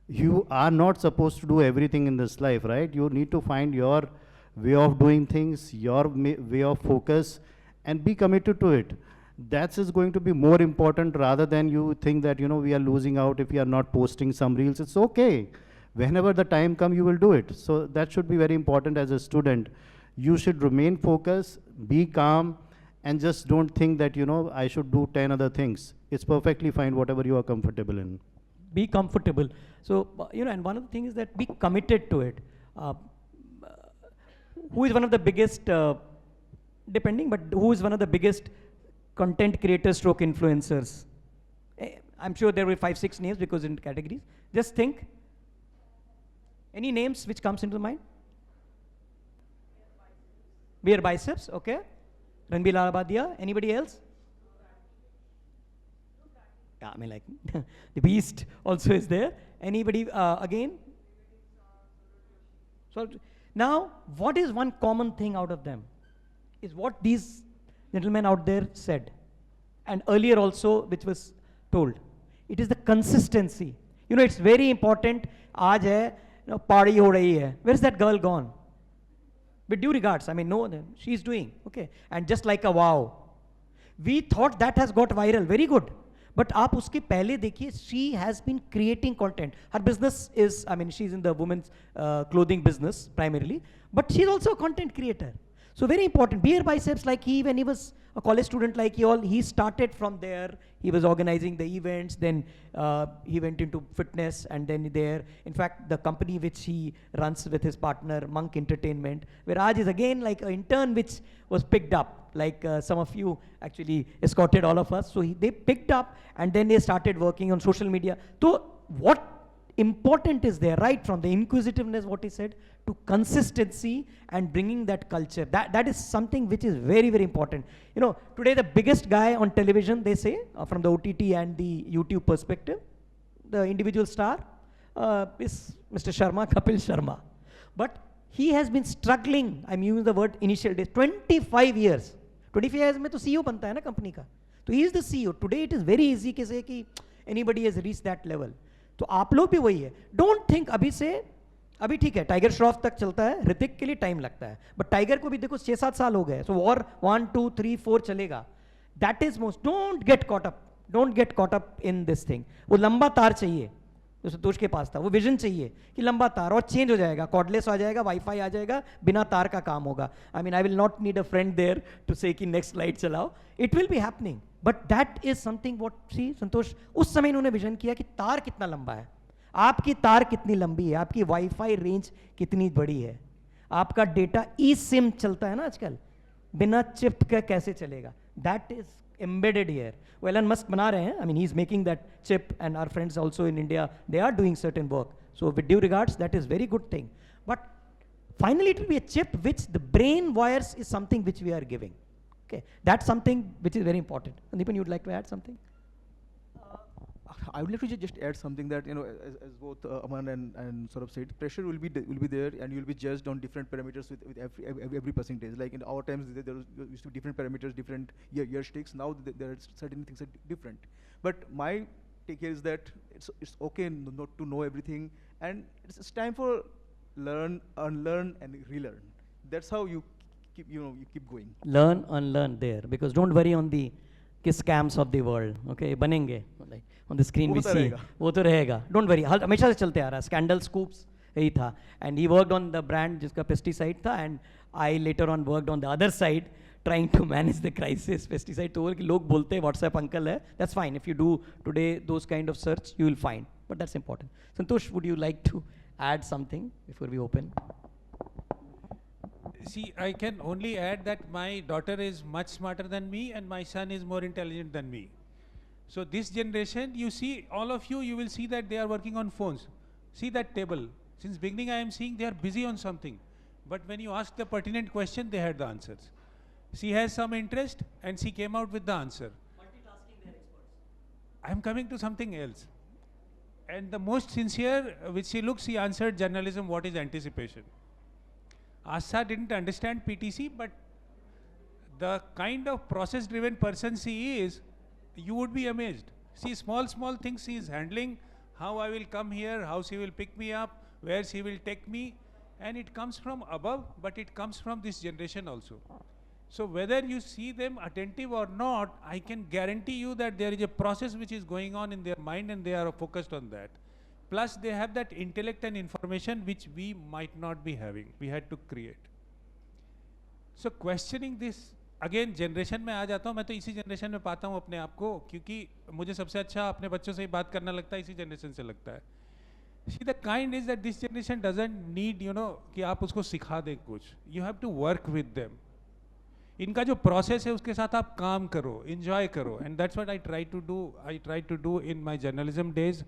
Speaker 3: You are not supposed to do everything in this life, right? You need to find your way of doing things, your way of focus, and be committed to it. That is going to be more important rather than you think that, you know, we are losing out if we are not posting some reels. It's okay. Whenever the time comes, you will do it. So that should be very important as a student. You should remain focused, be calm, and just don't think that, you know, I should do 10 other things. It's perfectly fine, whatever you are comfortable in.
Speaker 1: Be comfortable. So, you know, and one of the things is that be committed to it. Who is one of the biggest, depending, but who is one of the biggest content creators stroke influencers? I'm sure there were 5, 6 names because in categories. Just think. Any names which comes into mind? Bare biceps, okay. Ranbir Lalabadia. Anybody else? Yeah, I mean, like the beast also is there. Anybody again? So now, what is one common thing out of them? Is what these gentlemen out there said, and earlier also, which was told. It is the consistency. You know, it's very important. Aaj hai, you know, party ho rahi hai. Where's that girl gone? With due regards, I mean, no, she's doing, okay. And just like a wow. We thought that has got viral, very good. But आप उसके पहले देखिए, she has been creating content. Her business is, I mean, she's in the women's clothing business primarily, but she's also a content creator.
Speaker 6: So very important. Beer biceps, like when he was a college student like you all, he started from there. He was organizing the events, then he went into fitness, and then there. In fact, the company which he runs with his partner, Monk Entertainment, where Raj is again like an intern which was picked up. Like some of you actually escorted all of us. So they picked up, and then they started working on social media. So what important is there, right from the inquisitiveness, what he said, to consistency and bringing that culture. That is something which is very, very important. You know, today the biggest guy on television, they say, from the OTT and the YouTube perspective, the individual star is Mr. Sharma, Kapil Sharma. But he has been struggling, I'm using the word initial days, 25 years. 25 years में तो CEO बनता है ना company का. So he is the CEO. Today it is very easy to say कि anybody has reached that level. तो आप लोग भी वही है. Don't think अभी ठीक है, टाइगर श्रॉफ तक चलता है, ऋतिक के लिए टाइम लगता है, बट टाइगर को भी देखो 6-7 साल हो गए. सो वॉर 1 2 3 4 चलेगा. That is most. Don't get caught up in this thing. वो लंबा तार चाहिए जो संतोष के पास था, वो विजन चाहिए कि लंबा तार, और चेंज हो जाएगा, कॉर्डलेस आ जाएगा, वाईफाई आ जाएगा, बिना तार का काम होगा. I mean I will not need a friend there to say कि नेक्स्ट स्लाइड चलाओ. It will be happening, but that is something what C Santosh उस समय इन्होंने विजन किया कि तार कितना लंबा है, आपकी तार कितनी लंबी है, आपकी वाईफाई रेंज कितनी बड़ी है, आपका डेटा ई सिम चलता है ना आजकल, बिना चिप का कैसे चलेगा. That is embedded here. Well, Elon Musk बना रहे हैं. I mean, he's making that chip, and our friends also in India, they are doing certain work. So with due regards, that is very good thing. But finally, it will be a chip which the brain wires is something which we are giving. Okay, that's something which is very important. Sandeepan, you would like to add something?
Speaker 4: I would like to just add something that, you know, as both Aman and Saurabh said, pressure will be there, and you will be judged on different parameters with every passing days. Like in our times, there used to be different parameters, different yearsticks. Now there are certain things are different. But my take here is that it's okay not to know everything, and it's time for learn, unlearn, and relearn. That's how you keep going.
Speaker 6: Learn, unlearn there, because don't worry on the scams of the world. Okay, बनेंगे. Like on the screen we see. वो तो रहेगा. Don't worry. हमेशा से चलते आ रहा. Scandal Scoops यही था. And he worked on the brand जिसका pesticide था, and I later on worked on the other side trying to manage the crisis. Pesticide तो कि लोग बोलते हैं WhatsApp uncle है. That's fine. If you do today those kind of search, you will find. But that's important. Santosh, would you like to add something before we open?
Speaker 2: See, I can only add that my daughter is much smarter than me and my son is more intelligent than me. So this generation, you see, all of you, you will see that they are working on phones. See that table. Since beginning I am seeing they are busy on something. But when you ask the pertinent question, they had the answers. She has some interest and she came out with the answer.
Speaker 6: Multitasking, they are experts.
Speaker 2: I am coming to something else. And the most sincere, which she looks, she answered journalism, what is anticipation? Asha didn't understand PTC, but the kind of process-driven person she is, you would be amazed. See, small things she is handling, how I will come here, how she will pick me up, where she will take me, and it comes from above, but it comes from this generation also. So whether you see them attentive or not, I can guarantee you that there is a process which is going on in their mind and they are focused on that. Plus they have that intellect and information which we might not be having. We had to create. So questioning this, again generation में आ जाता हूँ. मैं तो इसी generation में पाता हूँ अपने आप को, क्योंकि मुझे सबसे अच्छा अपने बच्चों से ही बात करना लगता है, इसी generation से लगता है. See, the kind is that this generation doesn't need, you know, कि आप उसको सिखा दें कुछ. You have to work with them. इनका जो process है उसके साथ आप काम करो, enjoy करो, and that's what I try to do. I tried to do in my journalism days.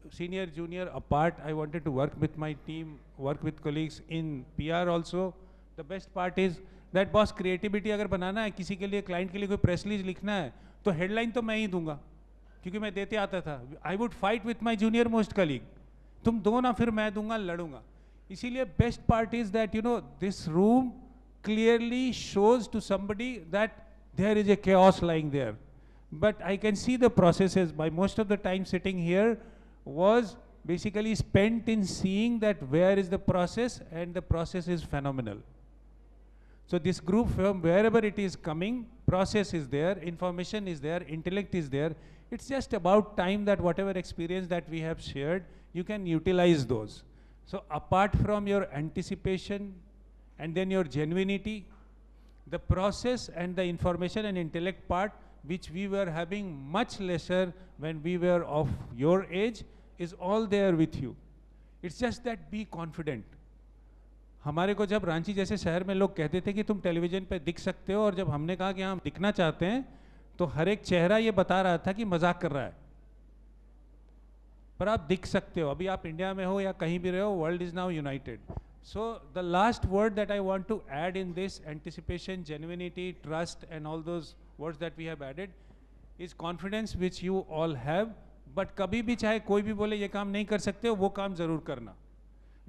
Speaker 2: Senior, junior apart, I wanted to work with my team, work with colleagues in PR also. The best part is that boss, creativity अगर बनाना है, किसी के लिए client के लिए कोई press release लिखना है, तो headline तो मैं ही दूंगा, क्योंकि मैं देते आता था. I would fight with my junior most colleague. तुम दो ना, फिर मैं दूंगा, लड़ूंगा. इसीलिए best part is that, you know, this room clearly shows to somebody that there is a chaos lying there. But I can see the processes. My most of the time sitting here was basically spent in seeing that where is the process, and the process is phenomenal. So this group, from wherever it is coming, process is there, information is there, intellect is there. It's just about time that whatever experience that we have shared, you can utilize those. So apart from your anticipation and then your genuinity, The process and the information and intellect part, which we were having much lesser when we were of your age, is all there with you. It's just that be confident. हमारे को जब रांची जैसे शहर में लोग कहते थे कि तुम टेलीविजन पे दिख सकते हो, और जब हमने कहा कि हम दिखना चाहते हैं, तो हर एक चेहरा ये बता रहा था कि मजाक कर रहा है, पर आप दिख सकते हो. अभी आप इंडिया में हो या कहीं भी रहे हो, world is now United. So the last word that I want to add in this: anticipation, genuinity, trust, and all those words that we have added, is confidence, which you all have. But कभी भी चाहे कोई भी बोले ये काम नहीं कर सकते हो, वो काम जरूर करना.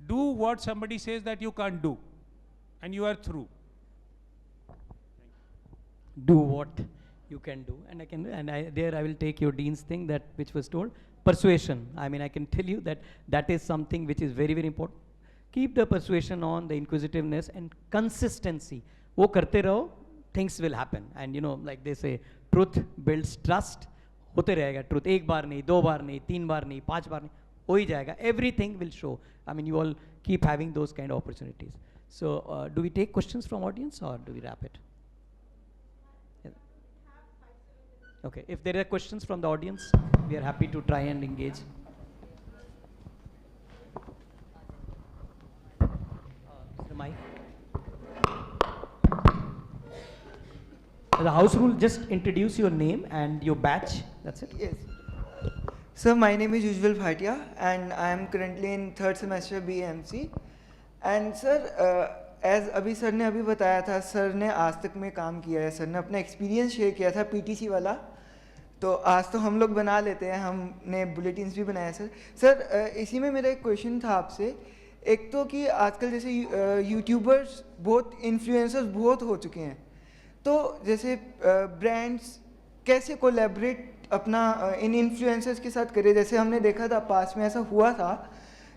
Speaker 2: Do what somebody says that you can't do, and you are through.
Speaker 1: Do what you can do, and there I will take your dean's thing, that which was told, persuasion. I mean, I can tell you that that is something which is very, very important. Keep the persuasion on, the inquisitiveness and consistency. वो करते रहो, things will happen. And you know, like they say, truth builds trust. होते रहेगा truth. एक बार नहीं, दो बार नहीं, तीन बार नहीं, पांच बार नहीं, हो ही जाएगा. Everything will show. I mean, you all keep having those kind of opportunities. So, do we take questions from audience or do we wrap it? Yeah. Okay, if there are questions from the audience, we are happy to try and engage. The mic. The house rule, just introduce your name and your batch, that's it.
Speaker 7: Yes. Sir, my name is Ujjwal Bhatia and I am currently in third semester BMC. And sir, as अभी sir ने अभी बताया था, sir ने आज तक में काम किया है, सर ने अपना एक्सपीरियंस शेयर किया था पीटीसी वाला, तो आज तो हम लोग बना लेते हैं, हमने बुलेटिन्स भी बनाए सर. सर इसी में मेरा एक क्वेश्चन था आपसे. एक तो कि आजकल जैसे यूट्यूबर्स बहुत, इन्फ्लुएंसर्स बहुत हो चुके हैं, तो जैसे ब्रांड्स कैसे कोलैबोरेट अपना इन इन्फ्लुएंसर्स के साथ करें. जैसे हमने देखा था पास में ऐसा हुआ था,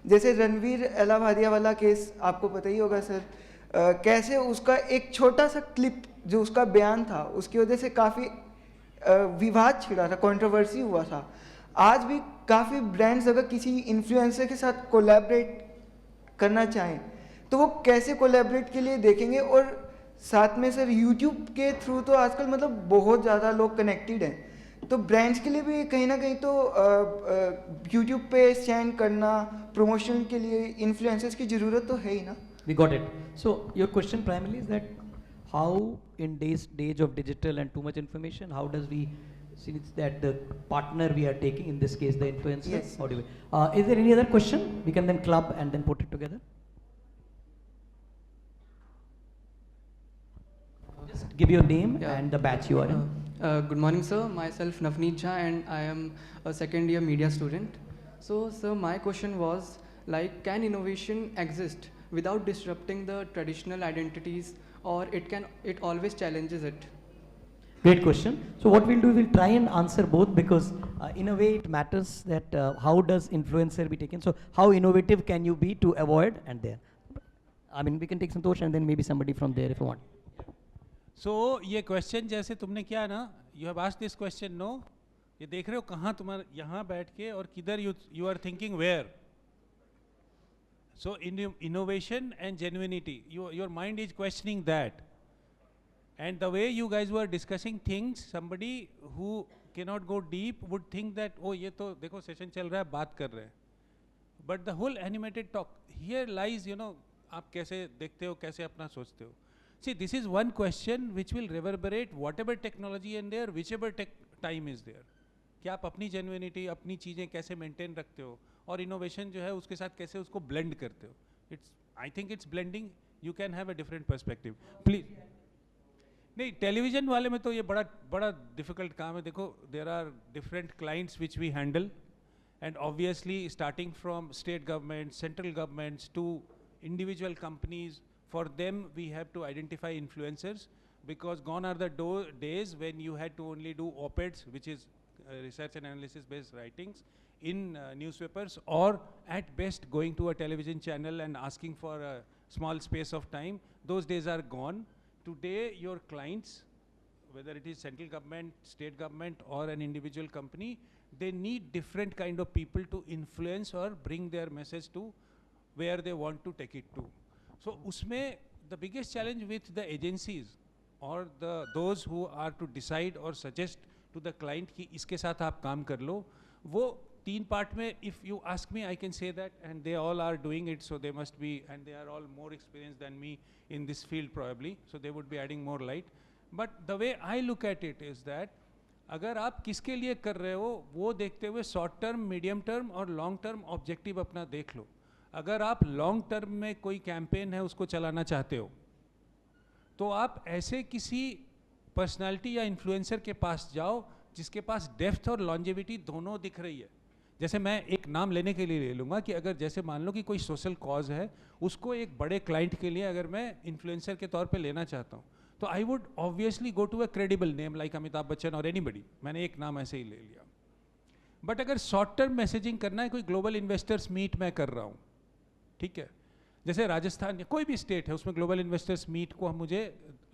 Speaker 7: जैसे रणवीर एलाहाबादिया वाला केस आपको पता ही होगा सर. कैसे उसका एक छोटा सा क्लिप जो उसका बयान था, उसकी वजह से काफ़ी विवाद छिड़ा था, कंट्रोवर्सी हुआ था. आज भी काफ़ी ब्रांड्स अगर किसी इन्फ्लुएंसर के साथ कोलैबोरेट करना चाहें तो वो कैसे कोलैबोरेट के लिए देखेंगे. और साथ में सर यूट्यूब के थ्रू तो आजकल मतलब बहुत ज़्यादा लोग कनेक्टेड हैं, तो ब्रांड्स के लिए भी कहीं ना कहीं तो यूट्यूब पे स्टैंड करना, प्रमोशन के लिए इन्फ्लुएंसर्स की ज़रूरत तो है ही ना.
Speaker 1: We got it. So your question primarily is that how in days of digital and too much information, how does we see that the partner we are taking, in this case the influencer?
Speaker 7: Yes.
Speaker 1: How do we? Is there any other question? We can then club and then put it together. Just give your name and the batch you are in.
Speaker 8: Good morning, sir. Myself Navneet Jha, and I am a second year media student. So, sir, my question was like, can innovation exist without disrupting the traditional identities, or it always challenges it?
Speaker 1: Great question. So what we'll do, we'll try and answer both, because in a way it matters that how does influencer be taken. So how innovative can you be to avoid and there. I mean, we can take Santosh and then maybe somebody from there if you want.
Speaker 2: So ये question जैसे तुमने किया ना, you have asked this question, no? ये देख रहे हो कहाँ तुम्हारे यहाँ बैठ के और किधर you are thinking where. So innovation and genuinity, your mind is questioning that. And the way you guys were discussing things, somebody who cannot go deep would think that, oh, ये तो देखो session चल रहा है, बात कर रहे हैं. But the whole animated talk, here lies, you know, आप कैसे देखते हो, कैसे अपना सोचते हो. See, this is one question which will reverberate whatever technology and there, whichever time is there. कि आप अपनी genuinity, अपनी चीज़ें कैसे maintain रखते हो, और innovation जो है उसके साथ कैसे उसको blend करते हो. I think it's blending. You can have a different perspective. Please. नहीं, television वाले में तो ये बड़ा difficult काम है. देखो, there are different clients which we handle, and obviously starting from state governments, central governments to individual companies. For them, we have to identify influencers, because gone are the days when you had to only do op-eds, which is research and analysis based writings in newspapers, or at best going to a television channel and asking for a small space of time. Those days are gone. Today, your clients, whether it is central government, state government, or an individual company, they need different kind of people to influence or bring their message to where they want to take it to. So, usme the biggest challenge with the agencies or those who are to decide or suggest to the client कि इसके साथ आप काम कर लो, वो 3 part में, if you ask me, I can say that, and they all are doing it, so they must be, and they are all more experienced than me in this field probably, so they would be adding more light. But the way I look at it is that अगर आप किसके लिए कर रहे हो वो देखते हुए शॉर्ट टर्म, मीडियम टर्म और लॉन्ग टर्म ऑब्जेक्टिव अपना देख लो. अगर आप लॉन्ग टर्म में कोई कैंपेन है उसको चलाना चाहते हो तो आप ऐसे किसी पर्सनालिटी या इन्फ्लुएंसर के पास जाओ जिसके पास डेप्थ और लॉन्जेविटी दोनों दिख रही है. जैसे मैं एक नाम लेने के लिए ले लूँगा कि अगर जैसे मान लो कि कोई सोशल कॉज है, उसको एक बड़े क्लाइंट के लिए अगर मैं इन्फ्लुएंसर के तौर पे लेना चाहता हूँ तो I would obviously go to a credible name like Amitabh Bachchan और एनीबडी. मैंने एक नाम ऐसे ही ले लिया. बट अगर शॉर्ट टर्म मैसेजिंग करना है, कोई ग्लोबल इन्वेस्टर्स मीट मैं कर रहा हूँ, ठीक है, जैसे राजस्थान या कोई भी स्टेट है उसमें ग्लोबल इन्वेस्टर्स मीट को मुझे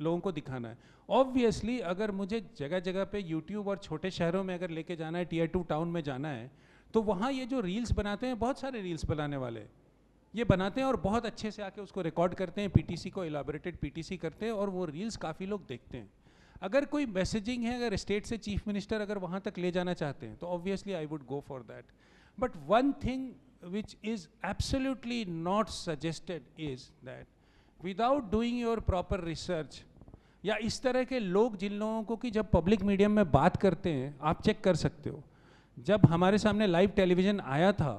Speaker 2: लोगों को दिखाना है. ऑब्वियसली अगर मुझे जगह जगह पे यूट्यूब और छोटे शहरों में अगर लेके जाना है, टियर 2 टाउन में जाना है, तो वहाँ ये जो रील्स बनाते हैं, बहुत सारे रील्स बनाने वाले ये बनाते हैं और बहुत अच्छे से आके उसको रिकॉर्ड करते हैं, पीटीसी को इलाबोरेटेड पीटीसी करते हैं और वो रील्स काफ़ी लोग देखते हैं. अगर कोई मैसेजिंग है, अगर स्टेट से चीफ मिनिस्टर अगर वहाँ तक ले जाना चाहते हैं तो obviously I would go for that. But one thing which is absolutely not suggested is that without doing your proper research, या इस तरह के लोग जिन लोगों को कि जब पब्लिक मीडियम में बात करते हैं, आप चेक कर सकते हो, जब हमारे सामने लाइव टेलीविज़न आया था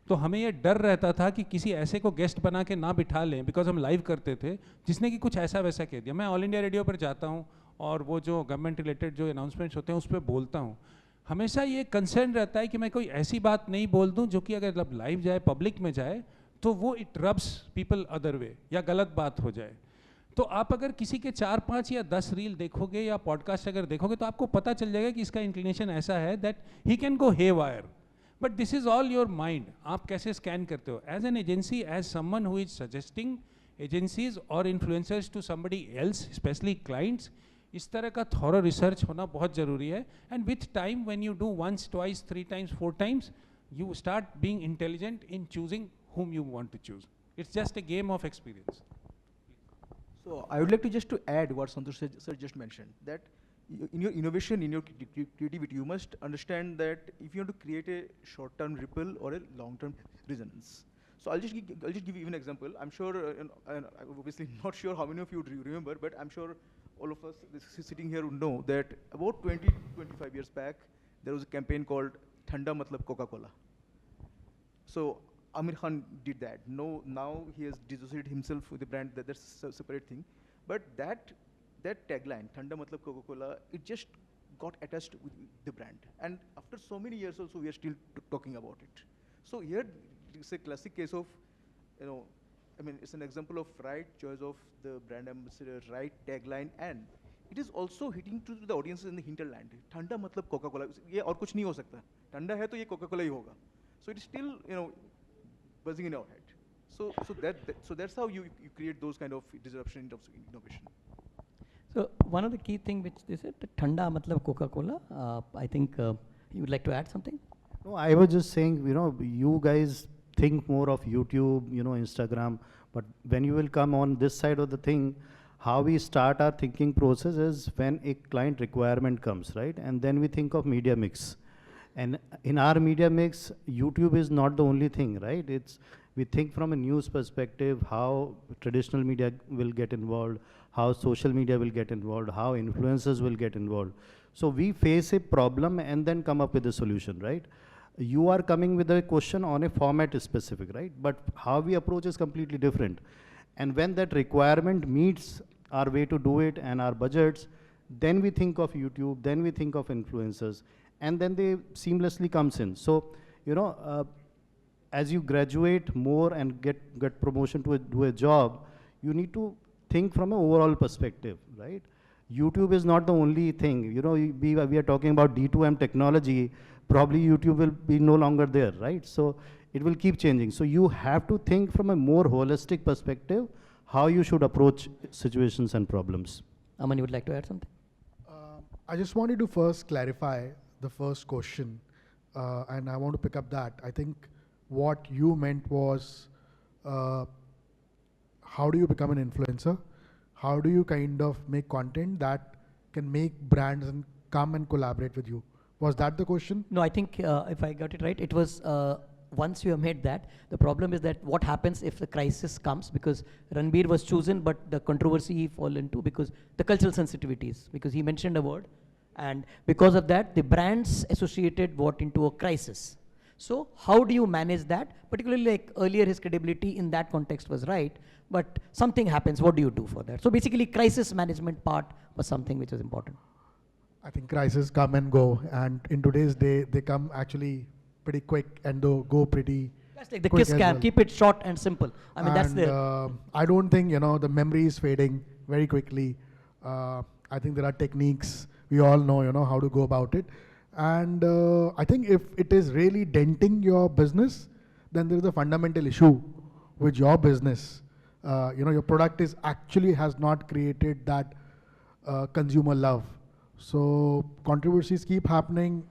Speaker 2: तो हमें ये डर रहता था कि किसी ऐसे को गेस्ट बना के ना बिठा लें, बिकॉज हम लाइव करते थे, जिसने कि कुछ ऐसा वैसा कह दिया. मैं ऑल इंडिया रेडियो पर जाता हूँ और वो जो गवर्नमेंट रिलेटेड जो अनाउंसमेंट्स होते हैं उस पर बोलता हूँ. हमेशा ये कंसर्न रहता है कि मैं कोई ऐसी बात नहीं बोल दूं जो कि अगर लाइव जाए, पब्लिक में जाए, तो वो it rubs people other way या गलत बात हो जाए. तो आप अगर किसी के 4, 5 या 10 रील देखोगे या पॉडकास्ट अगर देखोगे तो आपको पता चल जाएगा कि इसका इंक्लिनेशन ऐसा है that he can go haywire. But this is all your mind. आप कैसे स्कैन करते हो as an agency, as someone who is suggesting agencies और influencers to somebody else, specially clients. इस तरह का थॉरो रिसर्च होना बहुत ज़रूरी है. And with time when you do once, twice, 3 times, 4 times, you start being intelligent in choosing whom you want to choose. It's just a game of experience.
Speaker 4: So I would like to just to add what Santosh sir just mentioned, that in your innovation, in your creativity, you must understand that if you want to create a short-term ripple or a long-term resonance. So I'll just give you an example. I'm sure, and I'm obviously not sure how many of you remember, but I'm sure all of us sitting here would know that about 20-25 years back, there was a campaign called Thanda Matlab Coca-Cola. So Amir Khan did that. No, now he has dissociated himself with the brand. That's a separate thing. But that tagline, Thanda Matlab Coca-Cola, it just got attached with the brand. And after so many years also, we are still talking about it. So here, it's a classic case of, I mean, it's an example of right choice of the brand ambassador, right tagline, and it is also hitting to the audiences in the hinterland. Thanda matlab Coca-Cola. ये और कुछ नहीं हो सकता. ठंडा है तो ये Coca-Cola ही होगा. So it is still, buzzing in our head. So that's how you create those kind of disruption in terms of innovation.
Speaker 1: So one of the key thing which they said, Thanda matlab Coca-Cola. I think you would like to add something?
Speaker 3: No, I was just saying, you guys think more of YouTube, Instagram, but when you will come on this side of the thing, how we start our thinking process is when a client requirement comes, right? And then we think of media mix. And in our media mix, YouTube is not the only thing, right? We think from a news perspective, how traditional media will get involved, how social media will get involved, how influencers will get involved. So we face a problem and then come up with a solution, right? You are coming with a question on a format specific, right? But how we approach is completely different. And when that requirement meets our way to do it and our budgets, then we think of YouTube, then we think of influencers, and then they seamlessly comes in. So, as you graduate more and get promotion to do a job, you need to think from an overall perspective, right? YouTube is not the only thing. We are talking about D2M technology. Probably YouTube will be no longer there, right? So it will keep changing. So you have to think from a more holistic perspective how you should approach situations and problems.
Speaker 1: Aman, you would like to add something?
Speaker 5: I just wanted to first clarify the first question, and I want to pick up that. I think what you meant was, how do you become an influencer? how do you kind of make content that can make brands and come and collaborate with you? Was that the question?
Speaker 6: No, I think if I got it right, it was once you have made that, the problem is that what happens if the crisis comes, because Ranbir was chosen, but the controversy he fall into because the cultural sensitivities, because he mentioned a word, and because of that, the brands associated what into a crisis. So how do you manage that? Particularly like earlier, his credibility in that context was right, but something happens, what do you do for that? So basically, crisis management part was something which was important.
Speaker 5: I think crises come and go, and in today's day, they come actually pretty quick and go pretty
Speaker 6: That's like the
Speaker 5: quick
Speaker 6: kiss
Speaker 5: as
Speaker 6: cam,
Speaker 5: well.
Speaker 6: keep it short and simple. I mean, that's
Speaker 5: And
Speaker 6: the,
Speaker 5: I don't think, the memory is fading very quickly. I think there are techniques, we all know, how to go about it. And I think if it is really denting your business, then there is a fundamental issue with your business. Your product is actually has not created that consumer love. So controversies keep happening.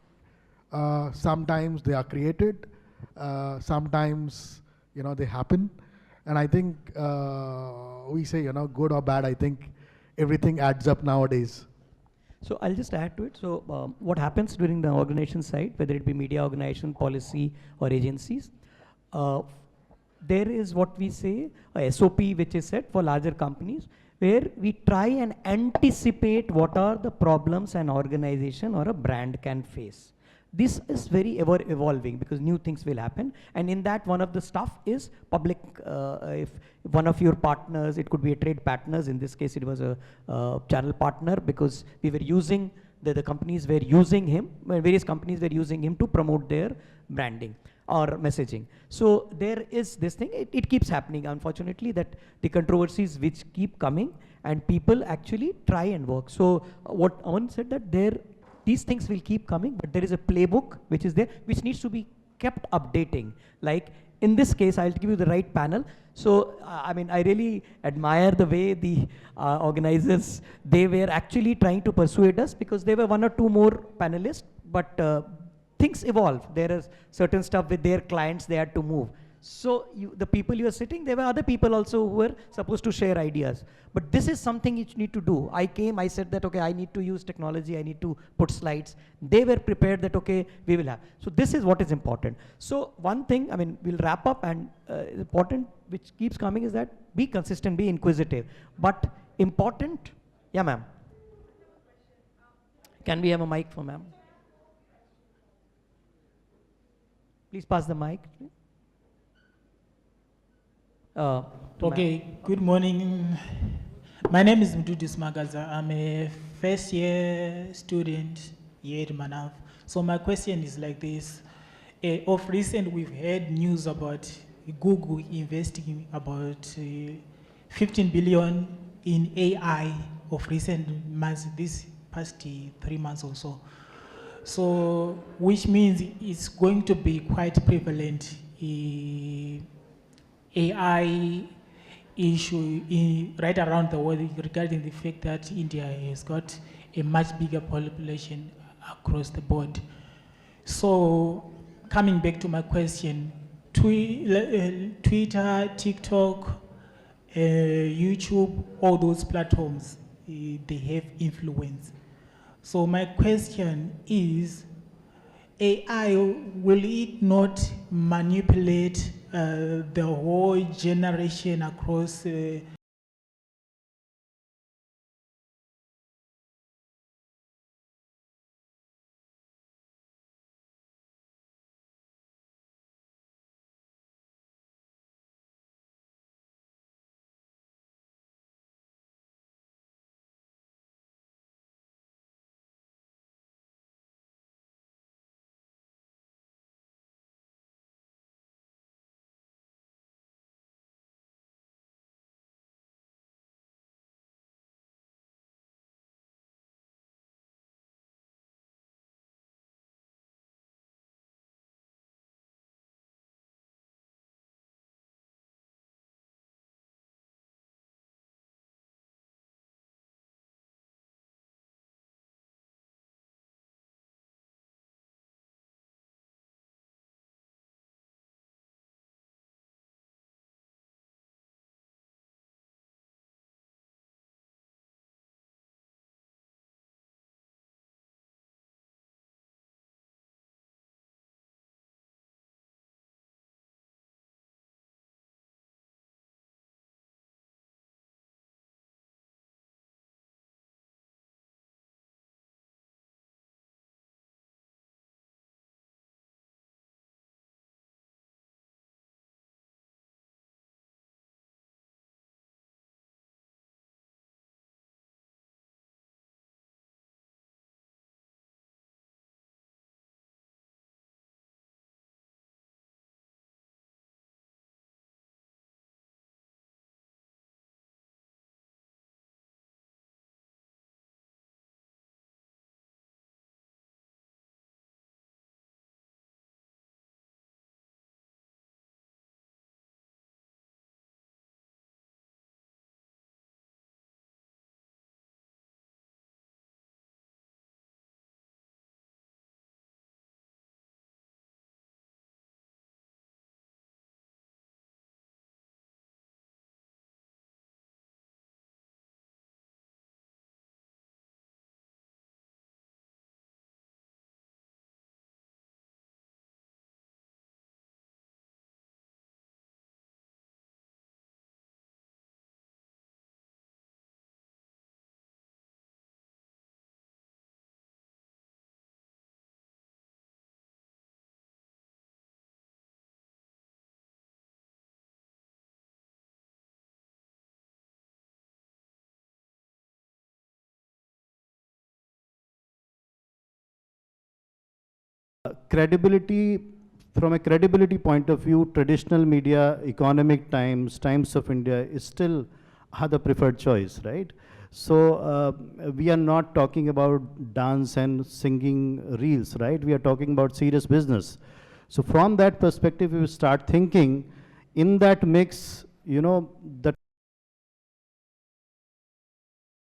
Speaker 5: Sometimes they are created. Sometimes, they happen. And I think we say, good or bad, I think everything adds up nowadays.
Speaker 6: so I'll just add to it. So what happens during the organization side, whether it be media organization, policy, or agencies, uh, there is what we say a SOP which is set for larger companies, where we try and anticipate what are the problems an organization or a brand can face. This is very ever evolving because new things will happen, and in that one of the stuff is public. If one of your partners, it could be a trade partners. In this case, it was a channel partner because we were using the companies were using him. Various companies were using him to promote their branding or messaging. So there is this thing. It keeps happening. Unfortunately, that the controversies which keep coming and people actually try and work. So what Aman said that these things will keep coming, but there is a playbook which is there, which needs to be kept updating. Like in this case, I'll give you the right panel. So, I mean, I really admire the way the organizers, they were actually trying to persuade us because there were one or two more panelists, but things evolve. There is certain stuff with their clients they had to move. So the people you are sitting, there were other people also who were supposed to share ideas. But this is something you need to do. I came, I said that, okay, I need to use technology, I need to put slides. They were prepared that, okay, we will have. So this is what is important. So one thing, I mean, we'll wrap up, and important which keeps coming is that be consistent, be inquisitive. But important, yeah ma'am. Can we have a mic for ma'am? Please pass the mic.
Speaker 9: Okay, good morning. My name is Mdudis Magaza. I'm a first year student here at Manav. So my question is like this. Of recent, we've heard news about Google investing about 15 billion in AI of recent months, this past 3 months or so. So, which means it's going to be quite prevalent AI issue right around the world regarding the fact that India has got a much bigger population across the board. So, coming back to my question, Twitter, TikTok, YouTube, all those platforms, they have influence. So my question is, AI, will it not manipulate the whole generation across
Speaker 3: credibility, from a credibility point of view, traditional media, Economic Times, Times of India is still the preferred choice, right? So we are not talking about dance and singing reels, right? We are talking about serious business. So from that perspective, we will start thinking in that mix, you know, that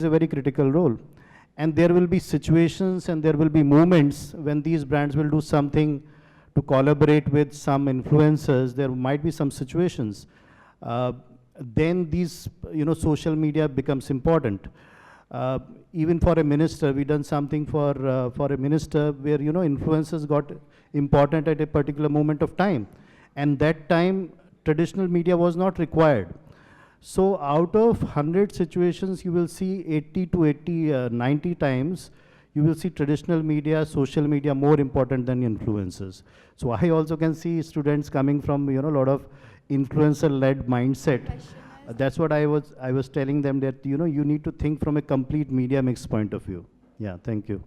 Speaker 3: is a very critical role. And there will be situations and there will be moments when these brands will do something to collaborate with some influencers. There might be some situations. Then these, you know, social media becomes important. Even for a minister, we done something for a minister where, you know, influencers got important at a particular moment of time. And that time, traditional media was not required. So out of 100 situations, you will see 80 to 90 times, you will see traditional media, social media more important than influencers. So I also can see students coming from, you know, a lot of influencer-led mindset. That's what I was telling them, that, you know, you need to think from a complete media mix point of view. Yeah, thank you.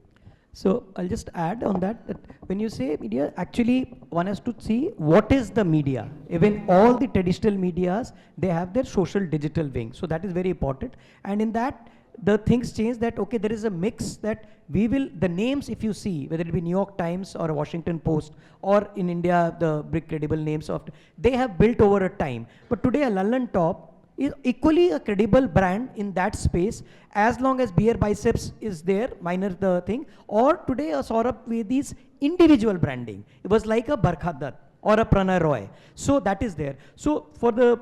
Speaker 6: So I'll just add on that, that when you say media, actually one has to see what is the media. Even all the traditional medias, they have their social digital wing. So that is very important. And in that, the things change that, okay, there is a mix that we will, the names if you see, whether it be New York Times or Washington Post, or in India, the big credible names of, they have built over a time. But today a London Top is equally a credible brand in that space, as long as Beer Biceps is there, minor the thing, or today a Saurabh Vedi's individual branding. It was like a Barkha Dutt or a Pranay Roy. So that is there. So for the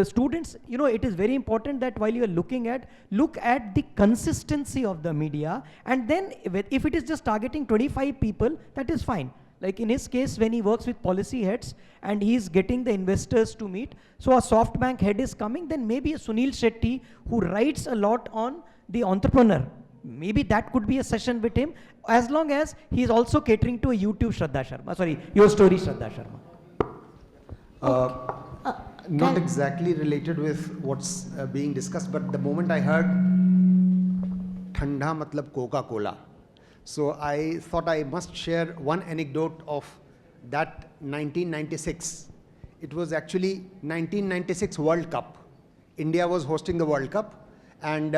Speaker 6: students, you know, it is very important that while you are looking at, look at the consistency of the media, and then if it is just targeting 25 people, that is fine. Like in his case, when he works with policy heads and he's getting the investors to meet, so a SoftBank head is coming, then maybe a Sunil Shetty who writes a lot on the entrepreneur, maybe that could be a session with him, as long as he's also catering to a YouTube Shraddha Sharma, sorry, your story Shraddha Sharma.
Speaker 10: Not exactly related with what's being discussed, but the moment I heard Thanda matlab Coca-Cola, so I thought I must share one anecdote of that 1996. It was actually 1996 World Cup. India was hosting the World Cup, and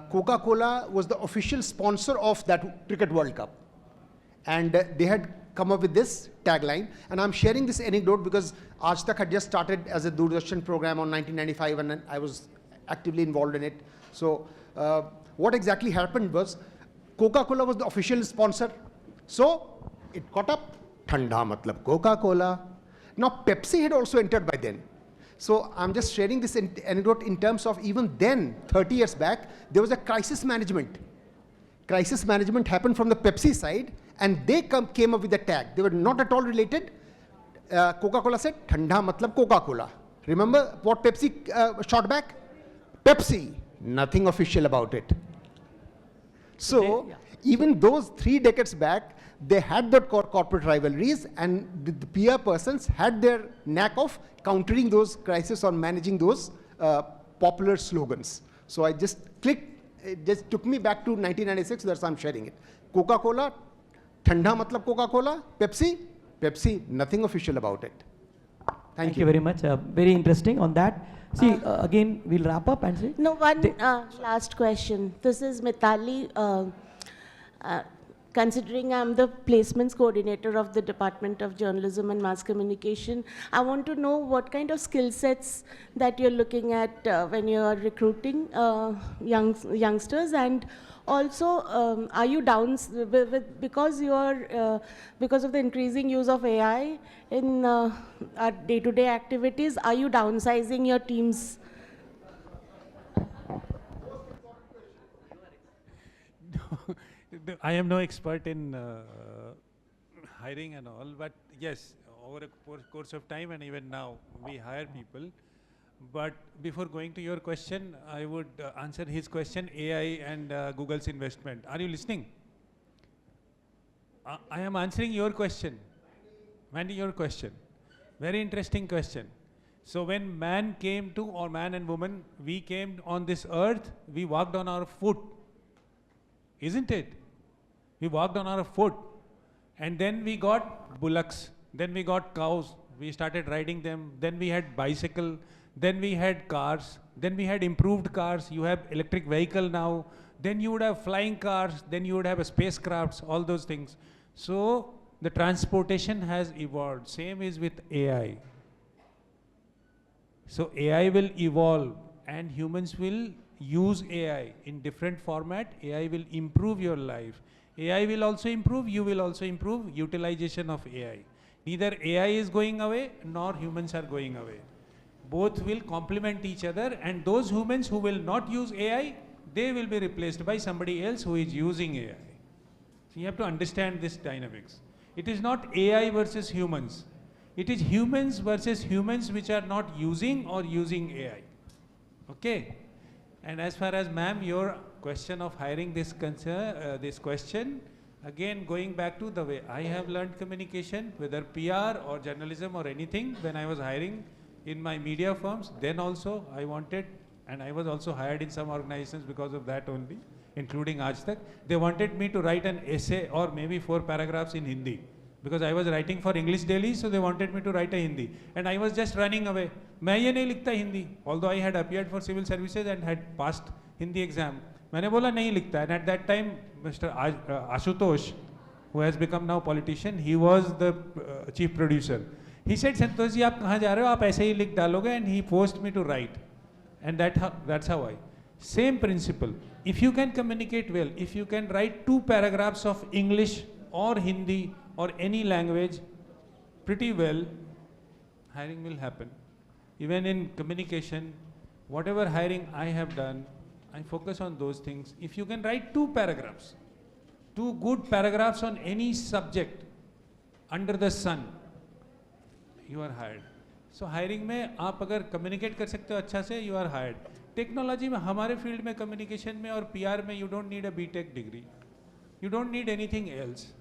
Speaker 10: Coca-Cola was the official sponsor of that Cricket World Cup. And they had come up with this tagline, and I'm sharing this anecdote because Aaj Tak had just started as a Doordarshan program on 1995, and I was actively involved in it. So what exactly happened was, Coca-Cola was the official sponsor. So it caught up, Thanda matlab Coca-Cola. Now Pepsi had also entered by then. So I'm just sharing this anecdote in terms of even then, 30 years back, there was a crisis management. Crisis management happened from the Pepsi side, and they came up with the tag. They were not at all related. Coca-Cola said, Thanda matlab Coca-Cola. Remember what Pepsi shot back? Pepsi. Nothing official about it. So even those 3 decades back, they had the corporate rivalries, and the PR persons had their knack of countering those crises or managing those popular slogans. So I just clicked, it just took me back to 1996, that's why I'm sharing it. Coca-Cola, Thanda matlab Coca-Cola, Pepsi, Pepsi, nothing official about it. Thank you
Speaker 6: very much. Very interesting on that. See, again, we'll wrap up and say.
Speaker 11: No, one last question. This is Mitali. Considering I'm the placements coordinator of the Department of Journalism and Mass Communication, I want to know what kind of skill sets that you're looking at when you're recruiting youngsters, and also are you because of the increasing use of AI in our day-to-day activities, are you downsizing your teams?
Speaker 2: I am no expert in hiring and all, but yes, over a course of time and even now, we hire people. But before going to your question, I would answer his question, AI and Google's investment. Are you listening? I am answering your question. Mandy, your question. Very interesting question. So when man came to, or man and woman, we came on this earth, we walked on our foot. Isn't it? We walked on our foot. And then we got bullocks, then we got cows, we started riding them, then we had bicycle, then we had cars, then we had improved cars, you have electric vehicle now, then you would have flying cars, then you would have a spacecrafts, all those things. So the transportation has evolved. Same is with AI. So AI will evolve and humans will use AI in different format. AI will improve your life. AI will also improve, you will also improve utilization of AI. Neither AI is going away nor humans are going away. Both will complement each other, and those humans who will not use AI, they will be replaced by somebody else who is using AI. So you have to understand this dynamics. It is not AI versus humans. It is humans versus humans which are not using or using AI. Okay? And as far as ma'am, your question of hiring this question, again going back to the way I have learned communication, whether PR or journalism or anything, when I was hiring in my media firms, then also I wanted, and I was also hired in some organizations because of that only, including Aaj Tak. They wanted me to write an essay or maybe 4 paragraphs in Hindi. Because I was writing for English daily, so they wanted me to write a Hindi. And I was just running away. मैं ये नहीं लिखता Hindi. Although I had appeared for civil services and had passed Hindi exam. मैंने बोला नहीं लिखता. And at that time, Mr. Ashutosh, who has become now politician, he was the chief producer. He said, Santosh ji, आप कहाँ जा रहे हो? आप ऐसे ही लिख डालोगे. And he forced me to write. And that's how I. Same principle. If you can communicate well, if you can write 2 paragraphs of English or Hindi or any language pretty well, hiring will happen. Even in communication, whatever hiring I have done, I focus on those things. If you can write 2 paragraphs, 2 good paragraphs on any subject under the sun, you are hired. So hiring में आप अगर communicate कर सकते हो अच्छा से, you are hired. Technology में हमारे field में communication में और PR में you don't need a BTech degree. You don't need anything else.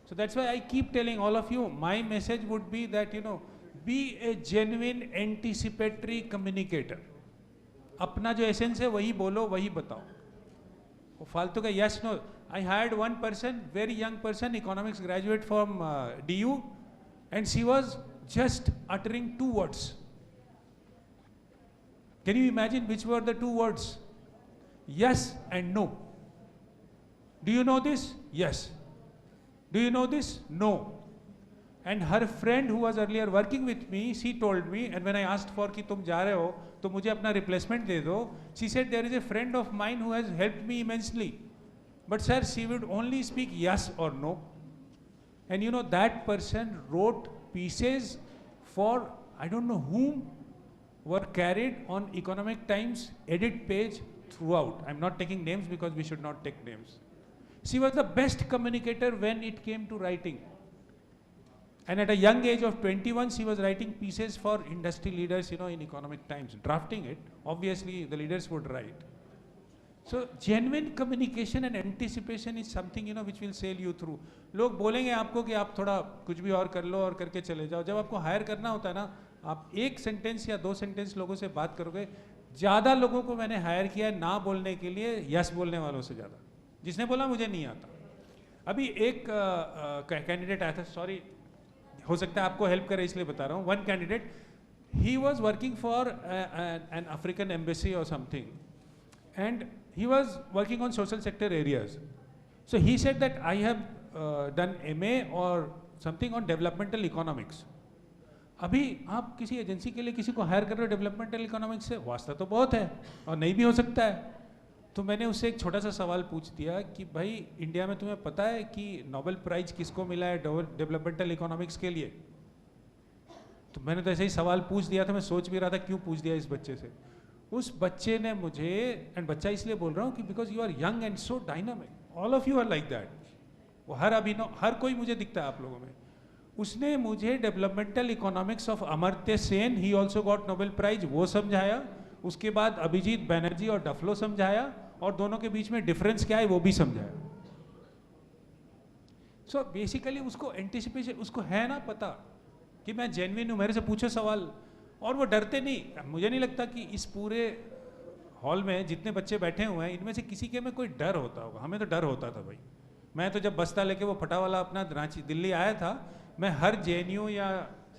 Speaker 2: So that's why I keep telling all of you, my message would be that, you know, be a genuine anticipatory communicator. अपना जो essence है वही बोलो, वही बताओ. वो फालतू का yes no. I hired one person, very young person, economics graduate from DU, and she was just uttering 2 words. Can you imagine which were the 2 words? Yes and no. Do you know this? Yes. Do you know this? No. And her friend who was earlier working with me, she told me, and when I asked for कि तुम जा रहे हो तो मुझे अपना replacement दे दो, she said there is a friend of mine who has helped me immensely. But sir, she would only speak yes or no. And you know, that person wrote pieces for I don't know whom, were carried on Economic Times edit page throughout. I'm not taking names because we should not take names. She was the best communicator when it came to writing. And at a young age of 21, she was writing pieces for industry leaders, you know, in Economic Times, drafting it. Obviously, the leaders would write. So, genuine communication and anticipation is something, you know, which will sail you through. लोग बोलेंगे आपको कि आप थोड़ा कुछ भी और कर लो और करके चले जाओ. जब आपको हायर करना होता है ना, आप 1 सेंटेंस या 2 सेंटेंस लोगों से बात करोगे. ज़्यादा लोगों को मैंने हायर किया है ना बोलने के लिए, यस बोलने वालों से ज़्यादा. जिसने बोला मुझे नहीं आता. अभी एक कैंडिडेट आया था, सॉरी, हो सकता है आपको हेल्प करे इसलिए बता रहा हूँ. One candidate, he was working for an African embassy or something, and he was working on social sector areas. So he said that I have done MA or something on developmental economics. अभी आप किसी agency के लिए किसी को higher कर रहे हो डेवलपमेंटल इकोनॉमिक्स से, वास्ता तो बहुत है और नहीं भी हो सकता है. तो मैंने उससे एक छोटा सा सवाल पूछ दिया कि भाई इंडिया में तुम्हें पता है कि नोबेल प्राइज किसको मिला है डेवलपमेंटल इकोनॉमिक्स के लिए? तो मैंने तो ऐसे ही सवाल पूछ दिया था. मैं सोच भी रहा था क्यों पूछ दिया इस बच्चे से. उस बच्चे ने मुझे, एंड बच्चा इसलिए बोल रहा हूँ कि because you are young and so dynamic, all of you are like that. वो हर कोई मुझे दिखता है आप लोगों में. उसने मुझे developmental economics of Amartya Sen, he also got Nobel prize, वो समझाया. उसके बाद अभिजीत बैनर्जी और डफलो समझाया, और दोनों के बीच में डिफरेंस क्या है वो भी समझाया. सो बेसिकली उसको एंटिसिपेशन, उसको है ना पता कि मैं जेन्युइन हूँ, मेरे से पूछो सवाल. और वो डरते नहीं. मुझे नहीं लगता कि इस पूरे हॉल में जितने बच्चे बैठे हुए हैं इनमें से किसी के में कोई डर होता होगा. हमें तो डर होता था भाई. मैं तो जब बस्ता लेके वो फटा वाला अपना रांची दिल्ली आया था, मैं हर जेएनयू या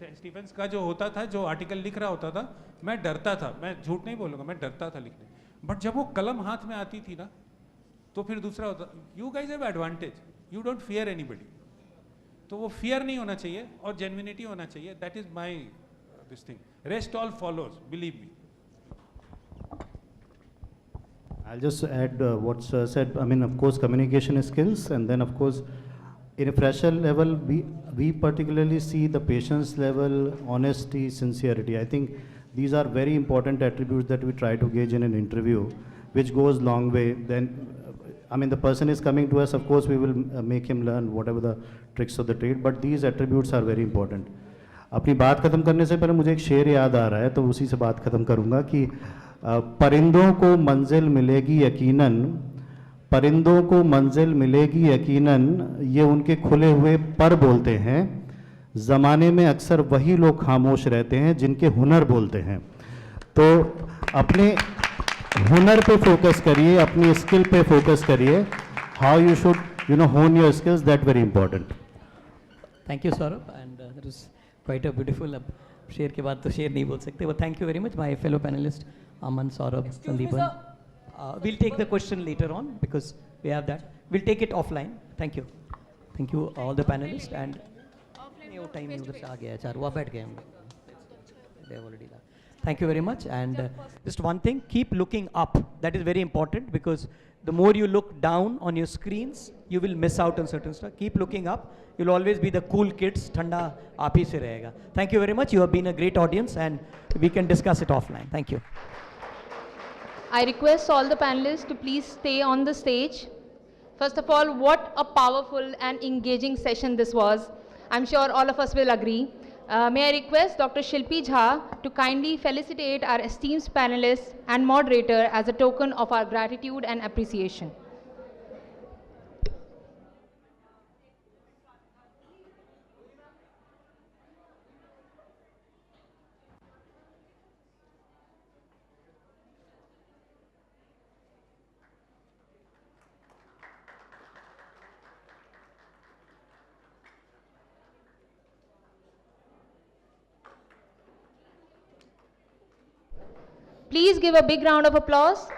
Speaker 2: स्टीफेंस का जो होता था, जो आर्टिकल लिख रहा होता था, मैं डरता था, मैं झूठ नहीं बोलूँगा, मैं डरता था लिखने। बट जब वो कलम हाथ में आती थी ना, तो फिर दूसरा होता, you guys have advantage, you don't fear anybody. तो वो फियर नहीं होना चाहिए और जेन्युइनिटी होना चाहिए, that is my this thing, rest all follows, believe me.
Speaker 3: I'll just add what Sir said. I mean, of course, communication skills, and then, of course, in a fresher level, we particularly see the patience level, honesty, sincerity. I think these are very important attributes that we try to gauge in an interview, which goes long way. Then, I mean, the person is coming to us. Of course, we will make him learn whatever the tricks of the trade. But these attributes are very important. अपनी बात खत्म करने से पहले मुझे एक शेर याद आ रहा है, तो उसी से बात खत्म करूँगा कि परिंदों को मंजिल मिलेगी यकीनन, परिंदों को मंजिल मिलेगी यकीनन, ये उनके खुले हुए पर बोलते हैं, ज़माने में अक्सर वही लोग खामोश रहते हैं जिनके हुनर बोलते हैं। तो अपने हुनर पे फोकस करिए, अपनी स्किल पे फोकस करिए, हाउ यू शुड होन your skills, that very important.
Speaker 1: Thank you Saurabh, and that was quite a beautiful. अब शेर के बाद तो शेर नहीं बोल सकते, but thank you very much my fellow panelist Aman, Saurabh, Sandeepan. We'll take the question later on because we have that. We'll take it offline. Thank you. Thank you all the panelists, and वो time उधर से आ गया है, चार वो बैठ गए हम। They have already done. Thank you very much, and just one thing, keep looking up. That is very important because the more you look down on your screens, you will miss out on certain stuff. Keep looking up. You'll always be the cool kids. ठंडा आप ही से रहेगा. Thank you very much. You have been a great audience, and we can discuss it offline. Thank you.
Speaker 12: I request all the panelists to please stay on the stage. First of all, what a powerful and engaging session this was. I'm sure all of us will agree. May I request Dr. Shilpi Jha to kindly felicitate our esteemed panelists and moderator as a token of our gratitude and appreciation. Please give a big round of applause.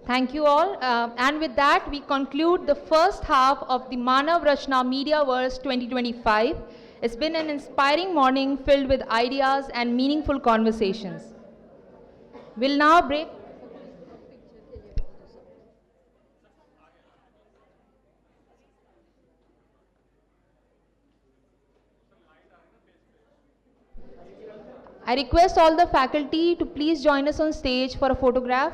Speaker 12: Thank you all. And with that, we conclude the first half of the Manav Rachna Mediaverse 2025. It's been an inspiring morning filled with ideas and meaningful conversations. We'll now break. I request all the faculty to please join us on stage for a photograph.